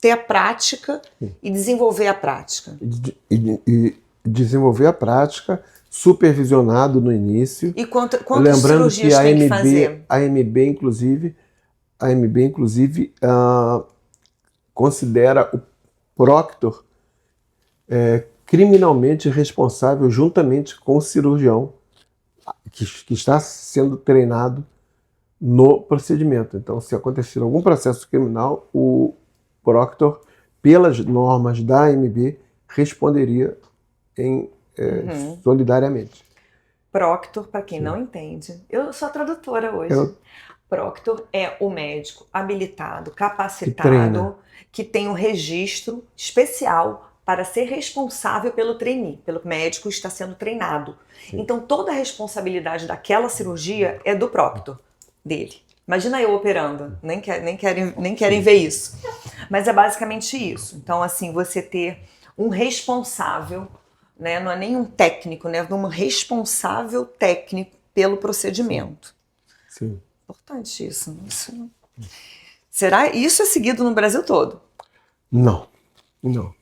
Speaker 1: ter a prática e desenvolver a prática.
Speaker 2: E desenvolver a prática, supervisionado no início.
Speaker 1: E quantas
Speaker 2: lembrando
Speaker 1: cirurgias
Speaker 2: que
Speaker 1: tem que fazer?
Speaker 2: A AMB, inclusive, considera o proctor criminalmente responsável juntamente com o cirurgião que está sendo treinado no procedimento. Então, se acontecer algum processo criminal, o proctor, pelas normas da AMB, responderia solidariamente.
Speaker 1: Proctor, para quem não entende, eu sou a tradutora hoje. Proctor é o médico habilitado, capacitado, que tem um registro especial para ser responsável pelo trainee, pelo médico que está sendo treinado. Então toda a responsabilidade daquela cirurgia é do proctor, dele. Imagina eu operando, nem querem ver isso. Mas é basicamente isso. Então assim, você ter um responsável, né, não é nem um técnico, né, um responsável técnico pelo procedimento.
Speaker 2: Sim.
Speaker 1: Importante isso. Será? Isso é seguido no Brasil todo?
Speaker 2: Não, não.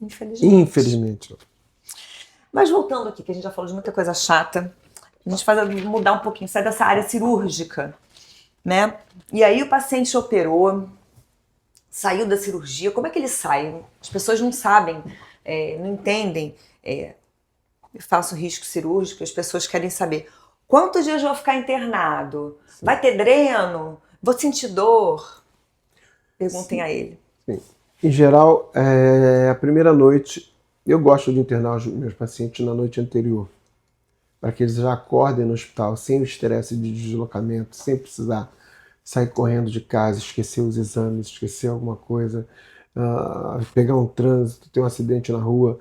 Speaker 1: Infelizmente.
Speaker 2: Infelizmente não.
Speaker 1: Mas voltando aqui, que a gente já falou de muita coisa chata, a gente faz mudar um pouquinho, sai dessa área cirúrgica, né? E aí o paciente operou, saiu da cirurgia, como é que ele sai? As pessoas não sabem, não entendem. Eu faço risco cirúrgico, as pessoas querem saber quantos dias eu vou ficar internado? Sim. Vai ter dreno? Vou sentir dor? Perguntem a ele.
Speaker 2: Sim. Em geral, a primeira noite, eu gosto de internar os meus pacientes na noite anterior, para que eles já acordem no hospital sem o estresse de deslocamento, sem precisar sair correndo de casa, esquecer os exames, esquecer alguma coisa, pegar um trânsito, ter um acidente na rua.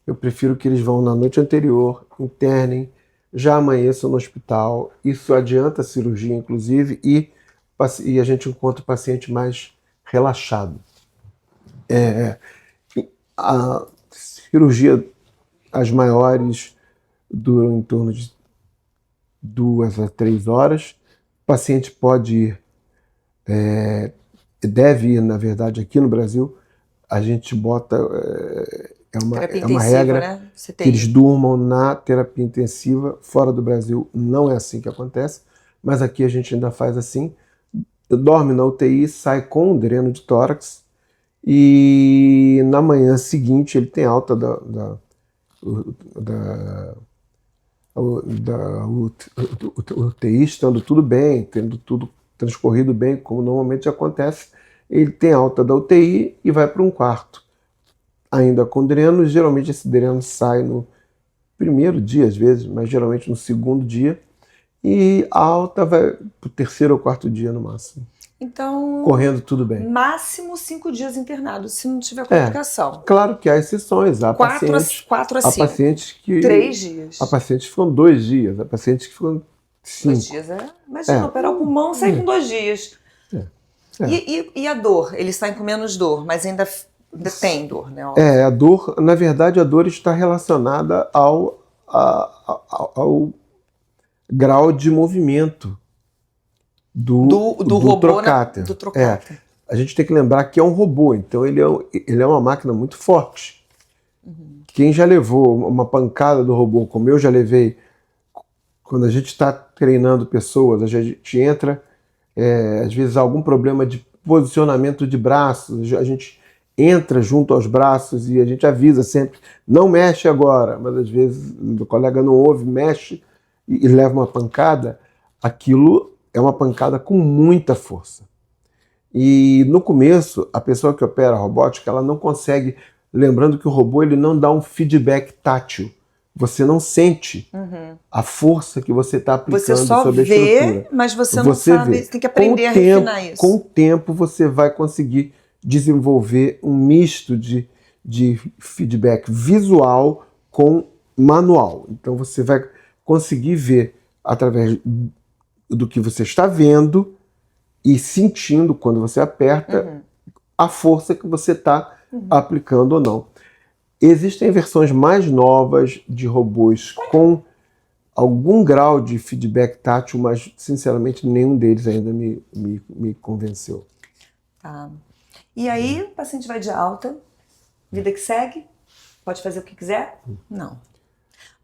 Speaker 2: Eu prefiro que eles vão na noite anterior, internem, já amanheçam no hospital. Isso adianta a cirurgia, inclusive, e a gente encontra o paciente mais relaxado. A cirurgia, as maiores, duram em torno de 2 a 3 horas. O paciente pode ir, deve ir, na verdade, aqui no Brasil, a gente bota, é uma regra, né? Que eles durmam na terapia intensiva. Fora do Brasil não é assim que acontece, mas aqui a gente ainda faz assim. Dorme na UTI, sai com um dreno de tórax e na manhã seguinte ele tem alta da UTI, estando tudo bem, tendo tudo transcorrido bem, como normalmente acontece. Ele tem alta da UTI e vai para um quarto, ainda com dreno. Geralmente esse dreno sai no primeiro dia, às vezes, mas geralmente no segundo dia, e a alta vai para o terceiro ou quarto dia no máximo.
Speaker 1: Então,
Speaker 2: correndo tudo bem.
Speaker 1: Máximo 5 dias internado, se não tiver complicação.
Speaker 2: Claro que há exceções. Há
Speaker 1: 4 a 5.
Speaker 2: Há pacientes que...
Speaker 1: 3 dias.
Speaker 2: Há pacientes que ficam 2 dias, há pacientes que ficam 5.
Speaker 1: 2 dias, imagina, operar o pulmão, sair com 2 dias. E a dor? Eles saem com menos dor, mas ainda tem dor, né?
Speaker 2: A dor, na verdade, a dor está relacionada ao grau de movimento do robô, trocáter.
Speaker 1: Do trocáter.
Speaker 2: A gente tem que lembrar que é um robô, então ele é uma máquina muito forte. Uhum. Quem já levou uma pancada do robô, como eu já levei, quando a gente está treinando pessoas, a gente entra, às vezes algum problema de posicionamento de braços, a gente entra junto aos braços e a gente avisa sempre, não mexe agora, mas às vezes o colega não ouve, mexe e leva uma pancada. Aquilo é uma pancada com muita força. E no começo, a pessoa que opera a robótica, ela não consegue, lembrando que o robô ele não dá um feedback tátil. Você não sente a força que você está aplicando sobre a estrutura.
Speaker 1: Você só vê, mas você não sabe, você tem que aprender a refinar isso.
Speaker 2: Com o tempo, você vai conseguir desenvolver um misto de feedback visual com manual. Então você vai conseguir ver através do que você está vendo e sentindo quando você aperta a força que você está aplicando ou não. Existem versões mais novas de robôs com algum grau de feedback tátil, mas sinceramente nenhum deles ainda me convenceu.
Speaker 1: Tá. E aí o paciente vai de alta, vida que segue, pode fazer o que quiser? Não.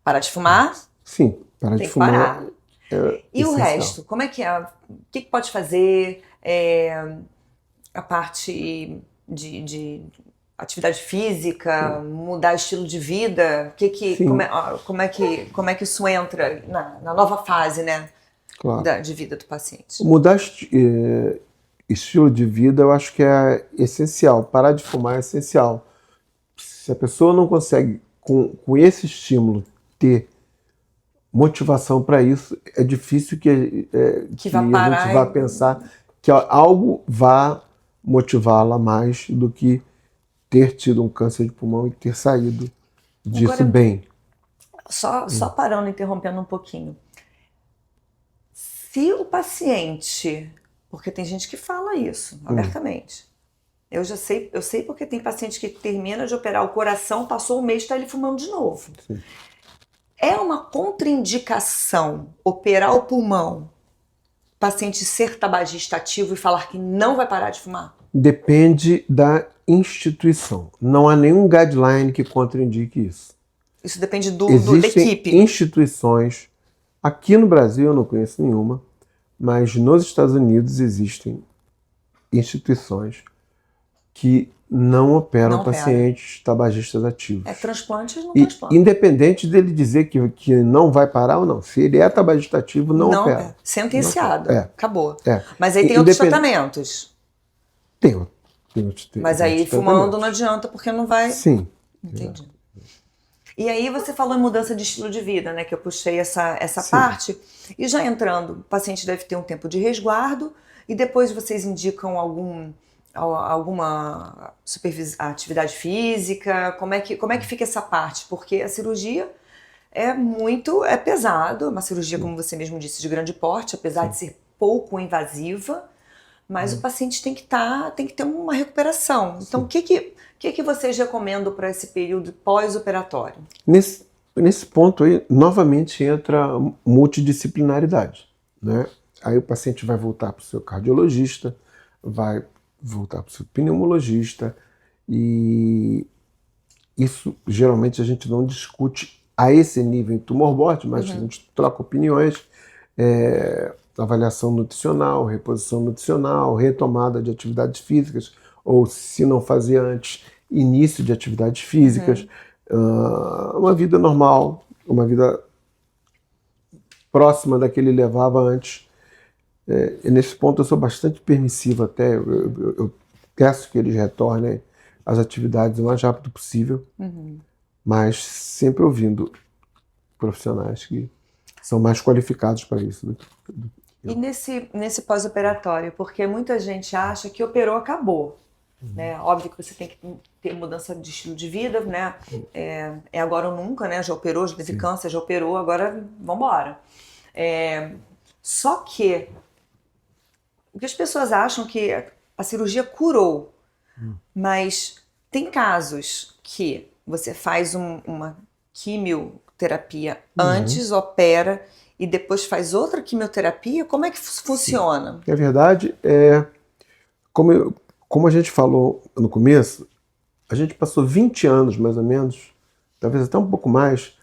Speaker 1: Parar de fumar?
Speaker 2: Sim, parar de fumar.
Speaker 1: Parar. E essencial. O resto, como é que é? O que pode fazer? A parte de atividade física, mudar estilo de vida? Como é que isso entra na nova fase, né?
Speaker 2: Claro.
Speaker 1: De vida do paciente?
Speaker 2: Mudar estilo de vida eu acho que é essencial. Parar de fumar é essencial. Se a pessoa não consegue, com esse estímulo, ter motivação para isso, é difícil que a gente vá pensar que algo vá motivá-la mais do que ter tido um câncer de pulmão e ter saído disso agora, bem.
Speaker 1: Só parando, interrompendo um pouquinho. Se o paciente, porque tem gente que fala isso abertamente, eu sei porque tem paciente que termina de operar o coração, passou um mês e está ele fumando de novo. Sim. É uma contraindicação operar o pulmão, paciente ser tabagista ativo e falar que não vai parar de fumar?
Speaker 2: Depende da instituição. Não há nenhum guideline que contraindique isso.
Speaker 1: Isso depende da
Speaker 2: Existem
Speaker 1: equipe.
Speaker 2: instituições, aqui no Brasil eu não conheço nenhuma, mas nos Estados Unidos existem instituições que não operam pacientes tabagistas ativos.
Speaker 1: Transplantes não
Speaker 2: E,
Speaker 1: transplantam.
Speaker 2: independente dele dizer que não vai parar ou não, se ele é tabagista ativo, não opera.
Speaker 1: Sentenciado.
Speaker 2: Não,
Speaker 1: acabou. Mas aí tem outros tratamentos.
Speaker 2: Tem outros.
Speaker 1: Mas aí fumando não adianta porque não vai...
Speaker 2: Sim.
Speaker 1: Entendi. E aí você falou em mudança de estilo de vida, né? Que eu puxei essa parte. E já entrando, o paciente deve ter um tempo de resguardo e depois vocês indicam alguma atividade física? Como é que fica essa parte? Porque a cirurgia é pesado, é uma cirurgia, como você mesmo disse, de grande porte, apesar de ser pouco invasiva, mas o paciente tem que ter uma recuperação. Então, o que vocês recomendam para esse período pós-operatório?
Speaker 2: Nesse ponto aí, novamente entra multidisciplinaridade, né? Aí o paciente vai voltar para o seu cardiologista, vai voltar para o seu pneumologista, e isso geralmente a gente não discute a esse nível em tumor board, mas a gente troca opiniões, avaliação nutricional, reposição nutricional, retomada de atividades físicas, ou se não fazia antes, início de atividades físicas, uma vida normal, uma vida próxima da que ele levava antes. E nesse ponto eu sou bastante permissivo até, eu peço que eles retornem às atividades o mais rápido possível, mas sempre ouvindo profissionais que são mais qualificados para isso.
Speaker 1: E nesse pós-operatório, porque muita gente acha que operou, acabou. Né? Óbvio que você tem que ter mudança de estilo de vida, né? É agora ou nunca, né? Já operou, já teve câncer, já operou, agora vamos embora. Só que o que as pessoas acham que a cirurgia curou, mas tem casos que você faz uma quimioterapia antes, opera e depois faz outra quimioterapia. Como é que funciona?
Speaker 2: Na verdade, como a gente falou no começo, a gente passou 20 anos, mais ou menos, talvez até um pouco mais,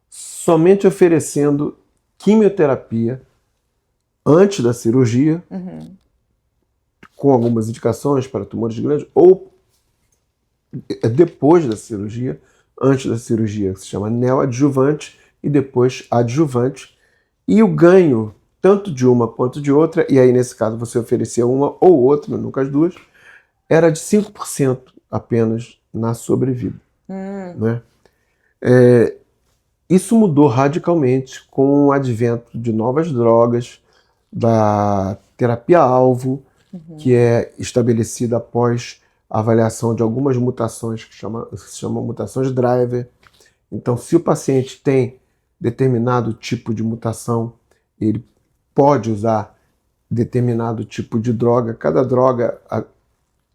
Speaker 2: somente oferecendo quimioterapia antes da cirurgia, com algumas indicações para tumores grandes, ou depois da cirurgia, antes da cirurgia, que se chama neoadjuvante, e depois adjuvante. E o ganho, tanto de uma quanto de outra, e aí nesse caso você oferecia uma ou outra, nunca as duas, era de 5% apenas na sobrevida. Né? Isso mudou radicalmente com o advento de novas drogas, da terapia-alvo, que é estabelecida após a avaliação de algumas mutações que se chamam mutações driver. Então, se o paciente tem determinado tipo de mutação, ele pode usar determinado tipo de droga. Cada droga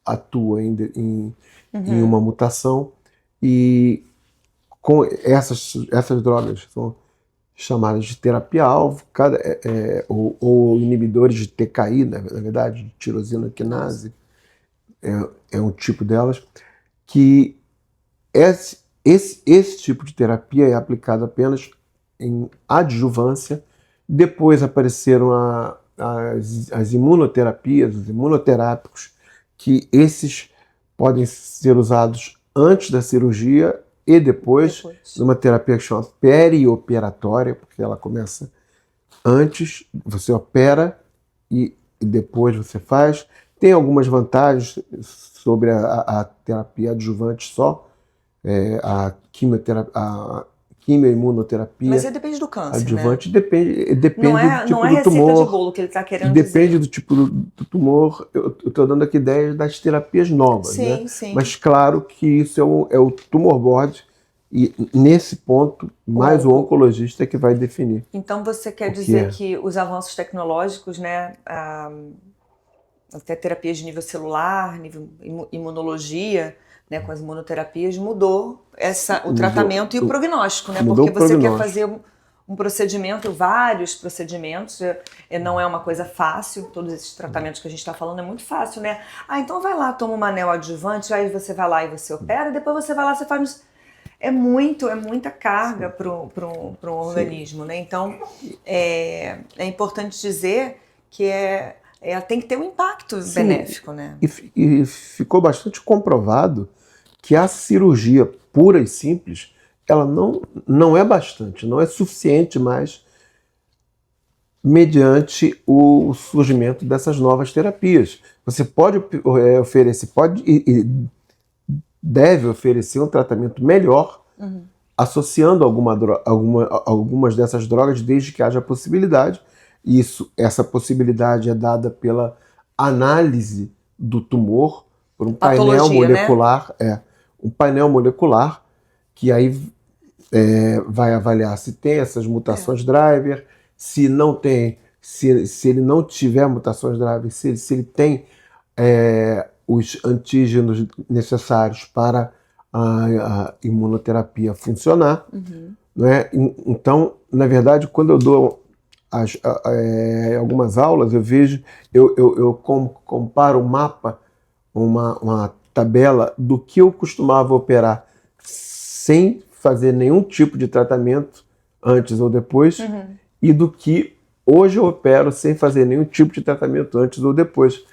Speaker 2: atua em uma mutação, e com essas drogas são chamadas de terapia-alvo, ou inibidores de TKI, na verdade, de tirosina quinase, é um tipo delas, que esse tipo de terapia é aplicado apenas em adjuvância. Depois apareceram as imunoterapias, os imunoterápicos, que esses podem ser usados antes da cirurgia e depois, numa terapia que chama perioperatória, porque ela começa antes, você opera e depois você faz. Tem algumas vantagens sobre a terapia adjuvante só, a quimioimunoterapia.
Speaker 1: Mas depende do câncer,
Speaker 2: adjuvante,
Speaker 1: né?
Speaker 2: Depende do tipo
Speaker 1: não é
Speaker 2: do
Speaker 1: receita
Speaker 2: tumor.
Speaker 1: de bolo que ele está querendo
Speaker 2: Depende
Speaker 1: dizer.
Speaker 2: do tipo do tumor. Eu estou dando aqui ideias das terapias novas,
Speaker 1: sim,
Speaker 2: né?
Speaker 1: Sim.
Speaker 2: Mas claro que isso é o tumor board, e nesse ponto, mais o oncologista é que vai definir.
Speaker 1: Então você quer dizer que os avanços tecnológicos, né, até terapias de nível celular, nível imunologia, né, com as imunoterapias, mudou o tratamento e o prognóstico, né? Porque você quer fazer um procedimento, vários procedimentos, não é uma coisa fácil, todos esses tratamentos que a gente está falando é muito fácil, né? Então vai lá, toma uma neoadjuvante, aí você vai lá e você opera, depois você vai lá e você faz... É muita carga para o organismo, né? Então, é importante dizer que tem que ter um impacto benéfico, né?
Speaker 2: E ficou bastante comprovado que a cirurgia pura e simples, ela não é bastante, não é suficiente mais mediante o surgimento dessas novas terapias. Você pode oferecer, e deve oferecer um tratamento melhor, associando algumas dessas drogas, desde que haja possibilidade. Essa possibilidade é dada pela análise do tumor por um painel molecular, né? Um painel molecular que aí vai avaliar se tem essas mutações driver, se não tem, se ele não tiver mutações driver, se ele tem os antígenos necessários para a imunoterapia funcionar. Não é? Então, na verdade, quando eu dou algumas aulas, eu comparo um mapa, uma tabela do que eu costumava operar sem fazer nenhum tipo de tratamento antes ou depois, e do que hoje eu opero sem fazer nenhum tipo de tratamento antes ou depois.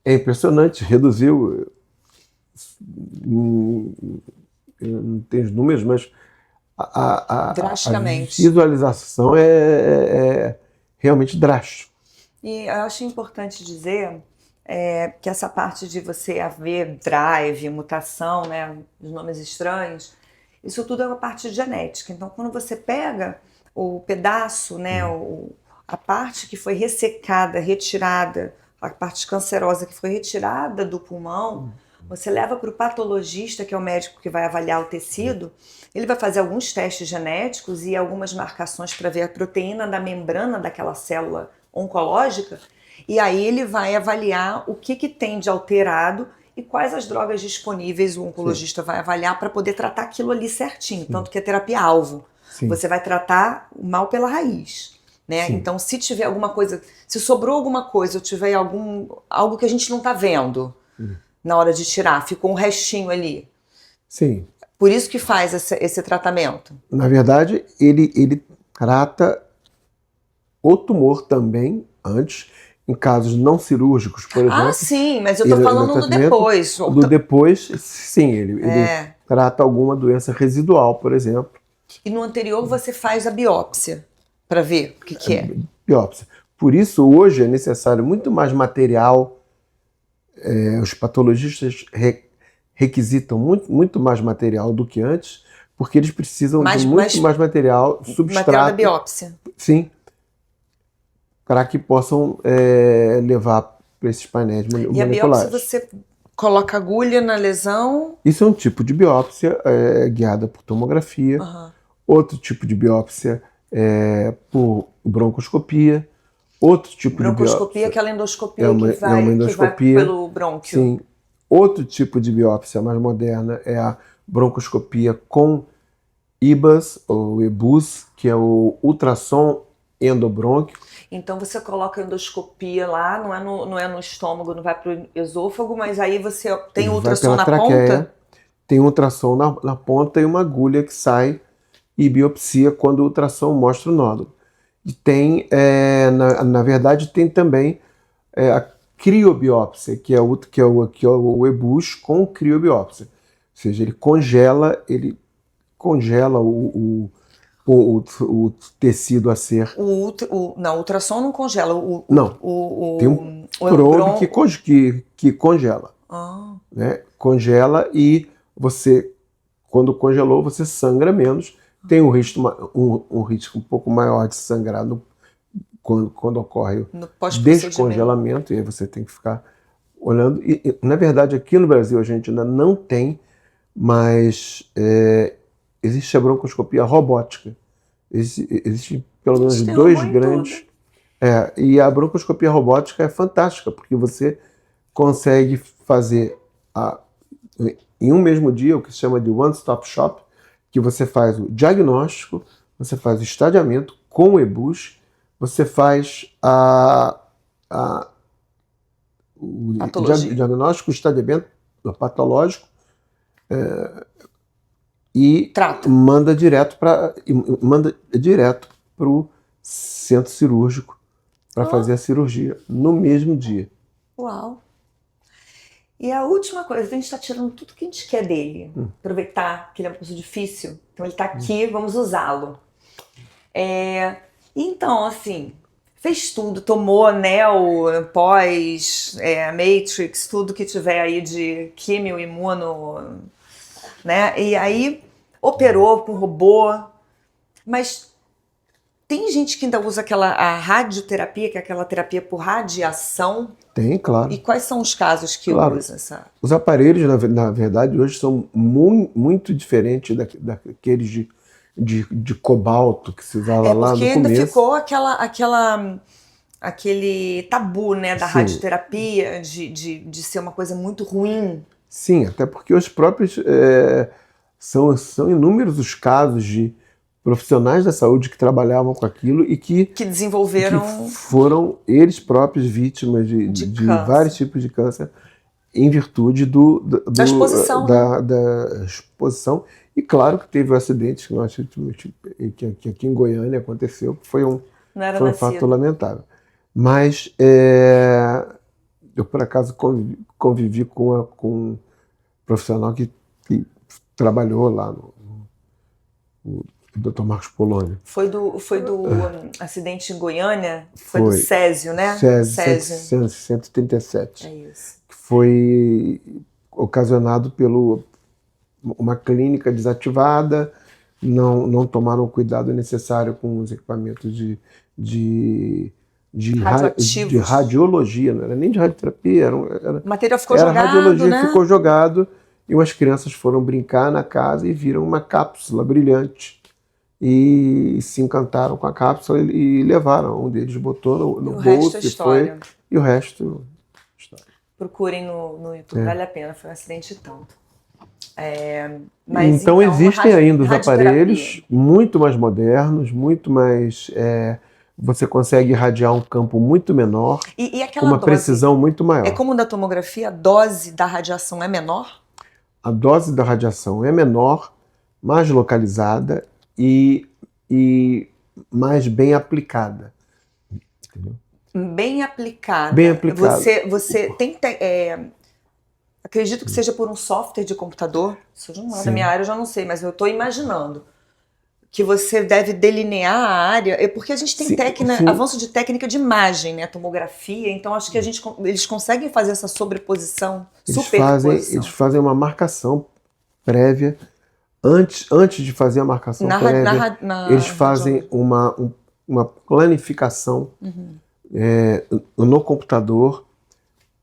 Speaker 2: É impressionante, reduziu, eu não tenho os números, mas
Speaker 1: drasticamente.
Speaker 2: A visualização é realmente drástica.
Speaker 1: E eu acho importante dizer que essa parte de você haver drive, mutação, né, os nomes estranhos, isso tudo é uma parte genética. Então, quando você pega o pedaço, né, a parte que foi ressecada, retirada, a parte cancerosa que foi retirada do pulmão, você leva para o patologista, que é o médico que vai avaliar o tecido, ele vai fazer alguns testes genéticos e algumas marcações para ver a proteína da membrana daquela célula oncológica, e aí ele vai avaliar o que tem de alterado e quais as drogas disponíveis o oncologista vai avaliar para poder tratar aquilo ali certinho, tanto que é terapia-alvo. Você vai tratar o mal pela raiz. Né? Então, se tiver alguma coisa, se sobrou alguma coisa, ou tiver algo que a gente não está vendo na hora de tirar, ficou um restinho ali.
Speaker 2: Sim.
Speaker 1: Por isso que faz esse tratamento.
Speaker 2: Na verdade, ele trata o tumor também antes, em casos não cirúrgicos, por exemplo.
Speaker 1: Ah, sim, mas eu estou falando do depois.
Speaker 2: Do depois, sim, ele trata alguma doença residual, por exemplo.
Speaker 1: E no anterior você faz a biópsia para ver o que é.
Speaker 2: Biópsia. Por isso, hoje é necessário muito mais material. Os patologistas requisitam muito mais material do que antes, porque eles precisam de muito mais material, substrato.
Speaker 1: Material da biópsia.
Speaker 2: Sim. Para que possam levar para esses painéis moleculares.
Speaker 1: E a biópsia você coloca agulha na lesão?
Speaker 2: Isso é um tipo de biópsia guiada por tomografia. Outro tipo de biópsia por broncoscopia. Outro tipo de biópsia...
Speaker 1: aquela endoscopia que vai pelo brônquio.
Speaker 2: Sim. Outro tipo de biópsia mais moderna é a broncoscopia com IBAS, ou EBUS, que é o ultrassom endobrônquico.
Speaker 1: Então você coloca a endoscopia lá, não é no estômago, não vai para o esôfago, mas aí você tem ultrassom na ponta?
Speaker 2: Tem ultrassom na ponta e uma agulha que sai e biopsia quando o ultrassom mostra o nódulo. E tem, na verdade, tem também a criobiópsia, que é o EBUS com criobiópsia. Ou seja, ele congela o tecido a ser...
Speaker 1: Não, o ultrassom não congela.
Speaker 2: Tem um probe que congela. Né? Congela e você, quando congelou, você sangra menos. Tem um risco um pouco maior de sangrar quando ocorre o descongelamento, e aí você tem que ficar olhando. E, na verdade, aqui no Brasil a gente ainda não tem, mas existe a broncoscopia robótica. Existem pelo menos dois grandes. E a broncoscopia robótica é fantástica, porque você consegue fazer em um mesmo dia o que se chama de one-stop shop, que você faz o diagnóstico, você faz o estadiamento, com o EBUS, você faz o
Speaker 1: Patologia.
Speaker 2: diagnóstico, o estadiamento patológico e
Speaker 1: Trata.
Speaker 2: manda direto para o centro cirúrgico para fazer a cirurgia no mesmo dia.
Speaker 1: Uau! E a última coisa, a gente está tirando tudo que a gente quer dele. Aproveitar que ele é uma pessoa difícil. Então ele está aqui, vamos usá-lo. Então, assim, fez tudo, tomou anel, pós, Matrix, tudo que tiver aí de químio, imuno, né? E aí operou com robô, mas tem gente que ainda usa a radioterapia, que é aquela terapia por radiação.
Speaker 2: Tem, claro.
Speaker 1: E quais são os casos que usa essa?
Speaker 2: Os aparelhos, na verdade, hoje são muito diferentes daqueles de cobalto que se usava lá no começo.
Speaker 1: Porque ainda ficou aquele tabu, né, da radioterapia, de ser uma coisa muito ruim.
Speaker 2: Sim, até porque os próprios... são inúmeros os casos de profissionais da saúde que trabalhavam com aquilo e que
Speaker 1: desenvolveram...
Speaker 2: que foram eles próprios vítimas de vários tipos de câncer em virtude da exposição. Da exposição. E claro que teve o acidente que aqui em Goiânia aconteceu, que foi um fato lamentável. Mas eu, por acaso, convivi com um profissional que trabalhou lá o Dr. Marcos Polônio.
Speaker 1: Foi do acidente em Goiânia? Foi do Césio, né?
Speaker 2: Césio 137.
Speaker 1: É isso.
Speaker 2: Que foi ocasionado por uma clínica desativada, não tomaram o cuidado necessário com os equipamentos de radiologia, não era nem de radioterapia.
Speaker 1: O material ficou jogado,
Speaker 2: radiologia,
Speaker 1: né?
Speaker 2: Ficou jogado e umas crianças foram brincar na casa e viram uma cápsula brilhante. E se encantaram com a cápsula e levaram. Um deles botou no bolso e foi. E o resto...
Speaker 1: Procurem no YouTube, vale a pena, foi um acidente tanto.
Speaker 2: Então existem ainda os aparelhos muito mais modernos, muito mais... você consegue irradiar um campo muito menor, com uma precisão muito maior.
Speaker 1: É como na tomografia, a dose da radiação é menor?
Speaker 2: A dose da radiação é menor, mais localizada e mais bem aplicada. Entendeu?
Speaker 1: Bem aplicada.
Speaker 2: Bem aplicada.
Speaker 1: Você tem... acredito que seja por um software de computador. Isso não é da minha área, eu já não sei, mas eu estou imaginando. Que você deve delinear a área, porque a gente tem avanço de técnica de imagem, né? Tomografia, então acho que eles conseguem fazer essa sobreposição, superposição.
Speaker 2: Eles fazem uma marcação prévia. Antes de fazer a marcação prévia, eles fazem uma planificação no computador.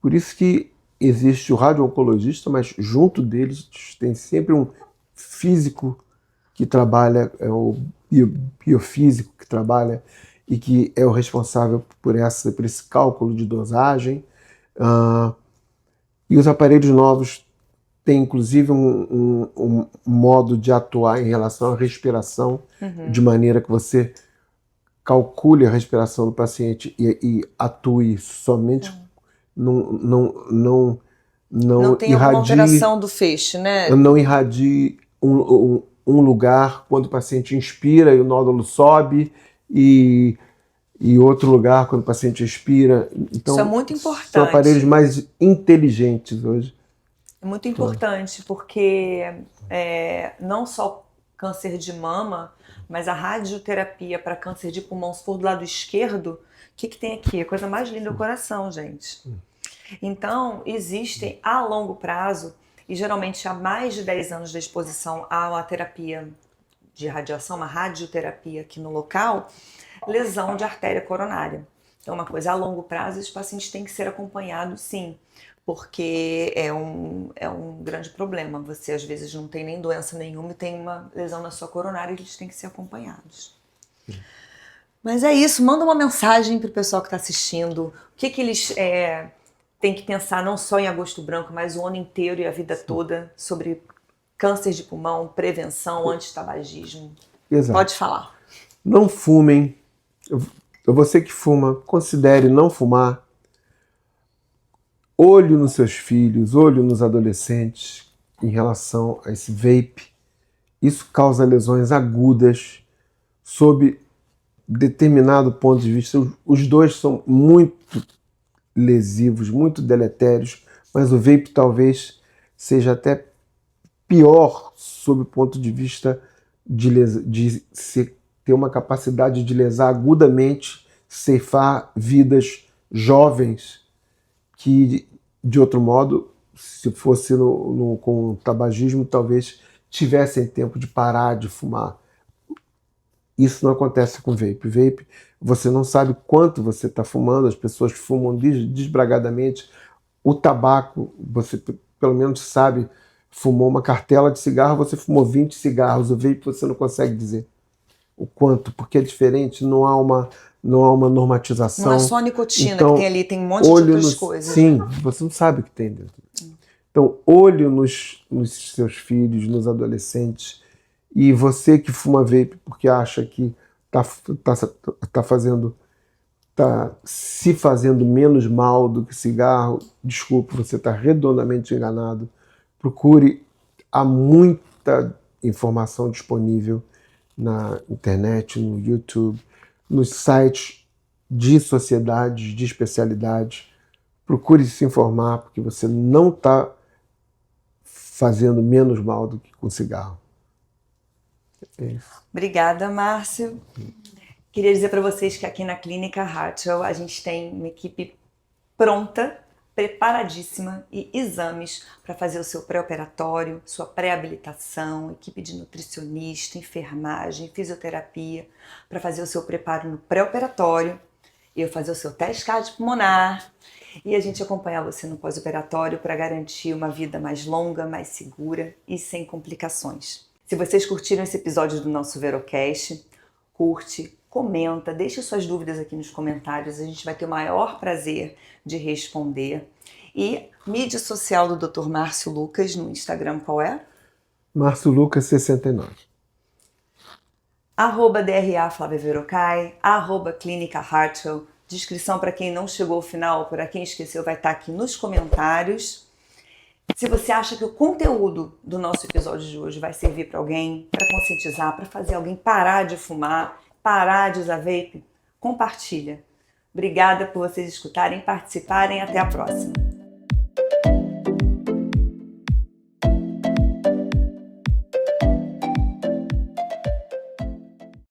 Speaker 2: Por isso que existe o radio-oncologista, mas junto deles tem sempre um físico que trabalha, o biofísico que trabalha e que é o responsável por esse cálculo de dosagem. E os aparelhos novos têm, inclusive, um modo de atuar em relação à respiração, de maneira que você calcule a respiração do paciente e atue somente, não
Speaker 1: tem alguma alteração do feixe, né?
Speaker 2: Não irradie um lugar quando o paciente inspira e o nódulo sobe e outro lugar quando o paciente expira. Então,
Speaker 1: isso é muito importante.
Speaker 2: São aparelhos mais inteligentes hoje.
Speaker 1: É muito importante porque não só câncer de mama, mas a radioterapia para câncer de pulmão, se for do lado esquerdo, o que tem aqui? A coisa mais linda é o coração, gente. Então, existem a longo prazo, e geralmente há mais de 10 anos de exposição a uma terapia de radiação, uma radioterapia aqui no local, lesão de artéria coronária. Então, uma coisa a longo prazo, os pacientes têm que ser acompanhados, sim, porque é um grande problema. Você, às vezes, não tem nem doença nenhuma e tem uma lesão na sua coronária e eles têm que ser acompanhados. Mas é isso, manda uma mensagem para o pessoal que está assistindo. O que eles têm que pensar, não só em Agosto Branco, mas o ano inteiro e a vida toda, sobre câncer de pulmão, prevenção, antitabagismo.
Speaker 2: Exato.
Speaker 1: Pode falar.
Speaker 2: Não fumem. Você que fuma, considere não fumar. Olho nos seus filhos, olho nos adolescentes em relação a esse vape. Isso causa lesões agudas sob determinado ponto de vista. Os dois são muito lesivos, muito deletérios, mas o vape talvez seja até pior sob o ponto de vista de ter uma capacidade de lesar agudamente, ceifar vidas jovens que, de outro modo, se fosse com o tabagismo, talvez tivessem tempo de parar de fumar. Isso não acontece com vape. Vape, você não sabe quanto você está fumando, as pessoas fumam desbragadamente. O tabaco, você pelo menos sabe, fumou uma cartela de cigarro, você fumou 20 cigarros. O vape você não consegue dizer o quanto, porque é diferente, não há uma normatização.
Speaker 1: Não é só a nicotina
Speaker 2: então,
Speaker 1: que tem ali, tem um monte de outras coisas.
Speaker 2: Sim, você não sabe o que tem dentro. Então, olho nos seus filhos, nos adolescentes, e você que fuma vape porque acha que está se fazendo menos mal do que cigarro, desculpe, você está redondamente enganado. Procure, há muita informação disponível na internet, no YouTube, nos sites de sociedades, de especialidades. Procure se informar, porque você não está fazendo menos mal do que com cigarro. É isso.
Speaker 1: Obrigada, Márcio. Queria dizer para vocês que aqui na Clínica Hartwell a gente tem uma equipe pronta, preparadíssima e exames para fazer o seu pré-operatório, sua pré-habilitação, equipe de nutricionista, enfermagem, fisioterapia, para fazer o seu preparo no pré-operatório, eu fazer o seu teste cardiopulmonar e a gente acompanhar você no pós-operatório para garantir uma vida mais longa, mais segura e sem complicações. Se vocês curtiram esse episódio do nosso Verocast, curte, comenta, deixe suas dúvidas aqui nos comentários, a gente vai ter o maior prazer de responder. E mídia social do Dr. Márcio Lucas no Instagram, qual é?
Speaker 2: Márcio Lucas 69.
Speaker 1: @DRA Flávia Verocai, @Clínica Hartwell. Descrição para quem não chegou ao final, para quem esqueceu, vai estar aqui nos comentários. Se você acha que o conteúdo do nosso episódio de hoje vai servir para alguém, para conscientizar, para fazer alguém parar de fumar, parar de usar vape, compartilha. Obrigada por vocês escutarem, participarem. Até a próxima.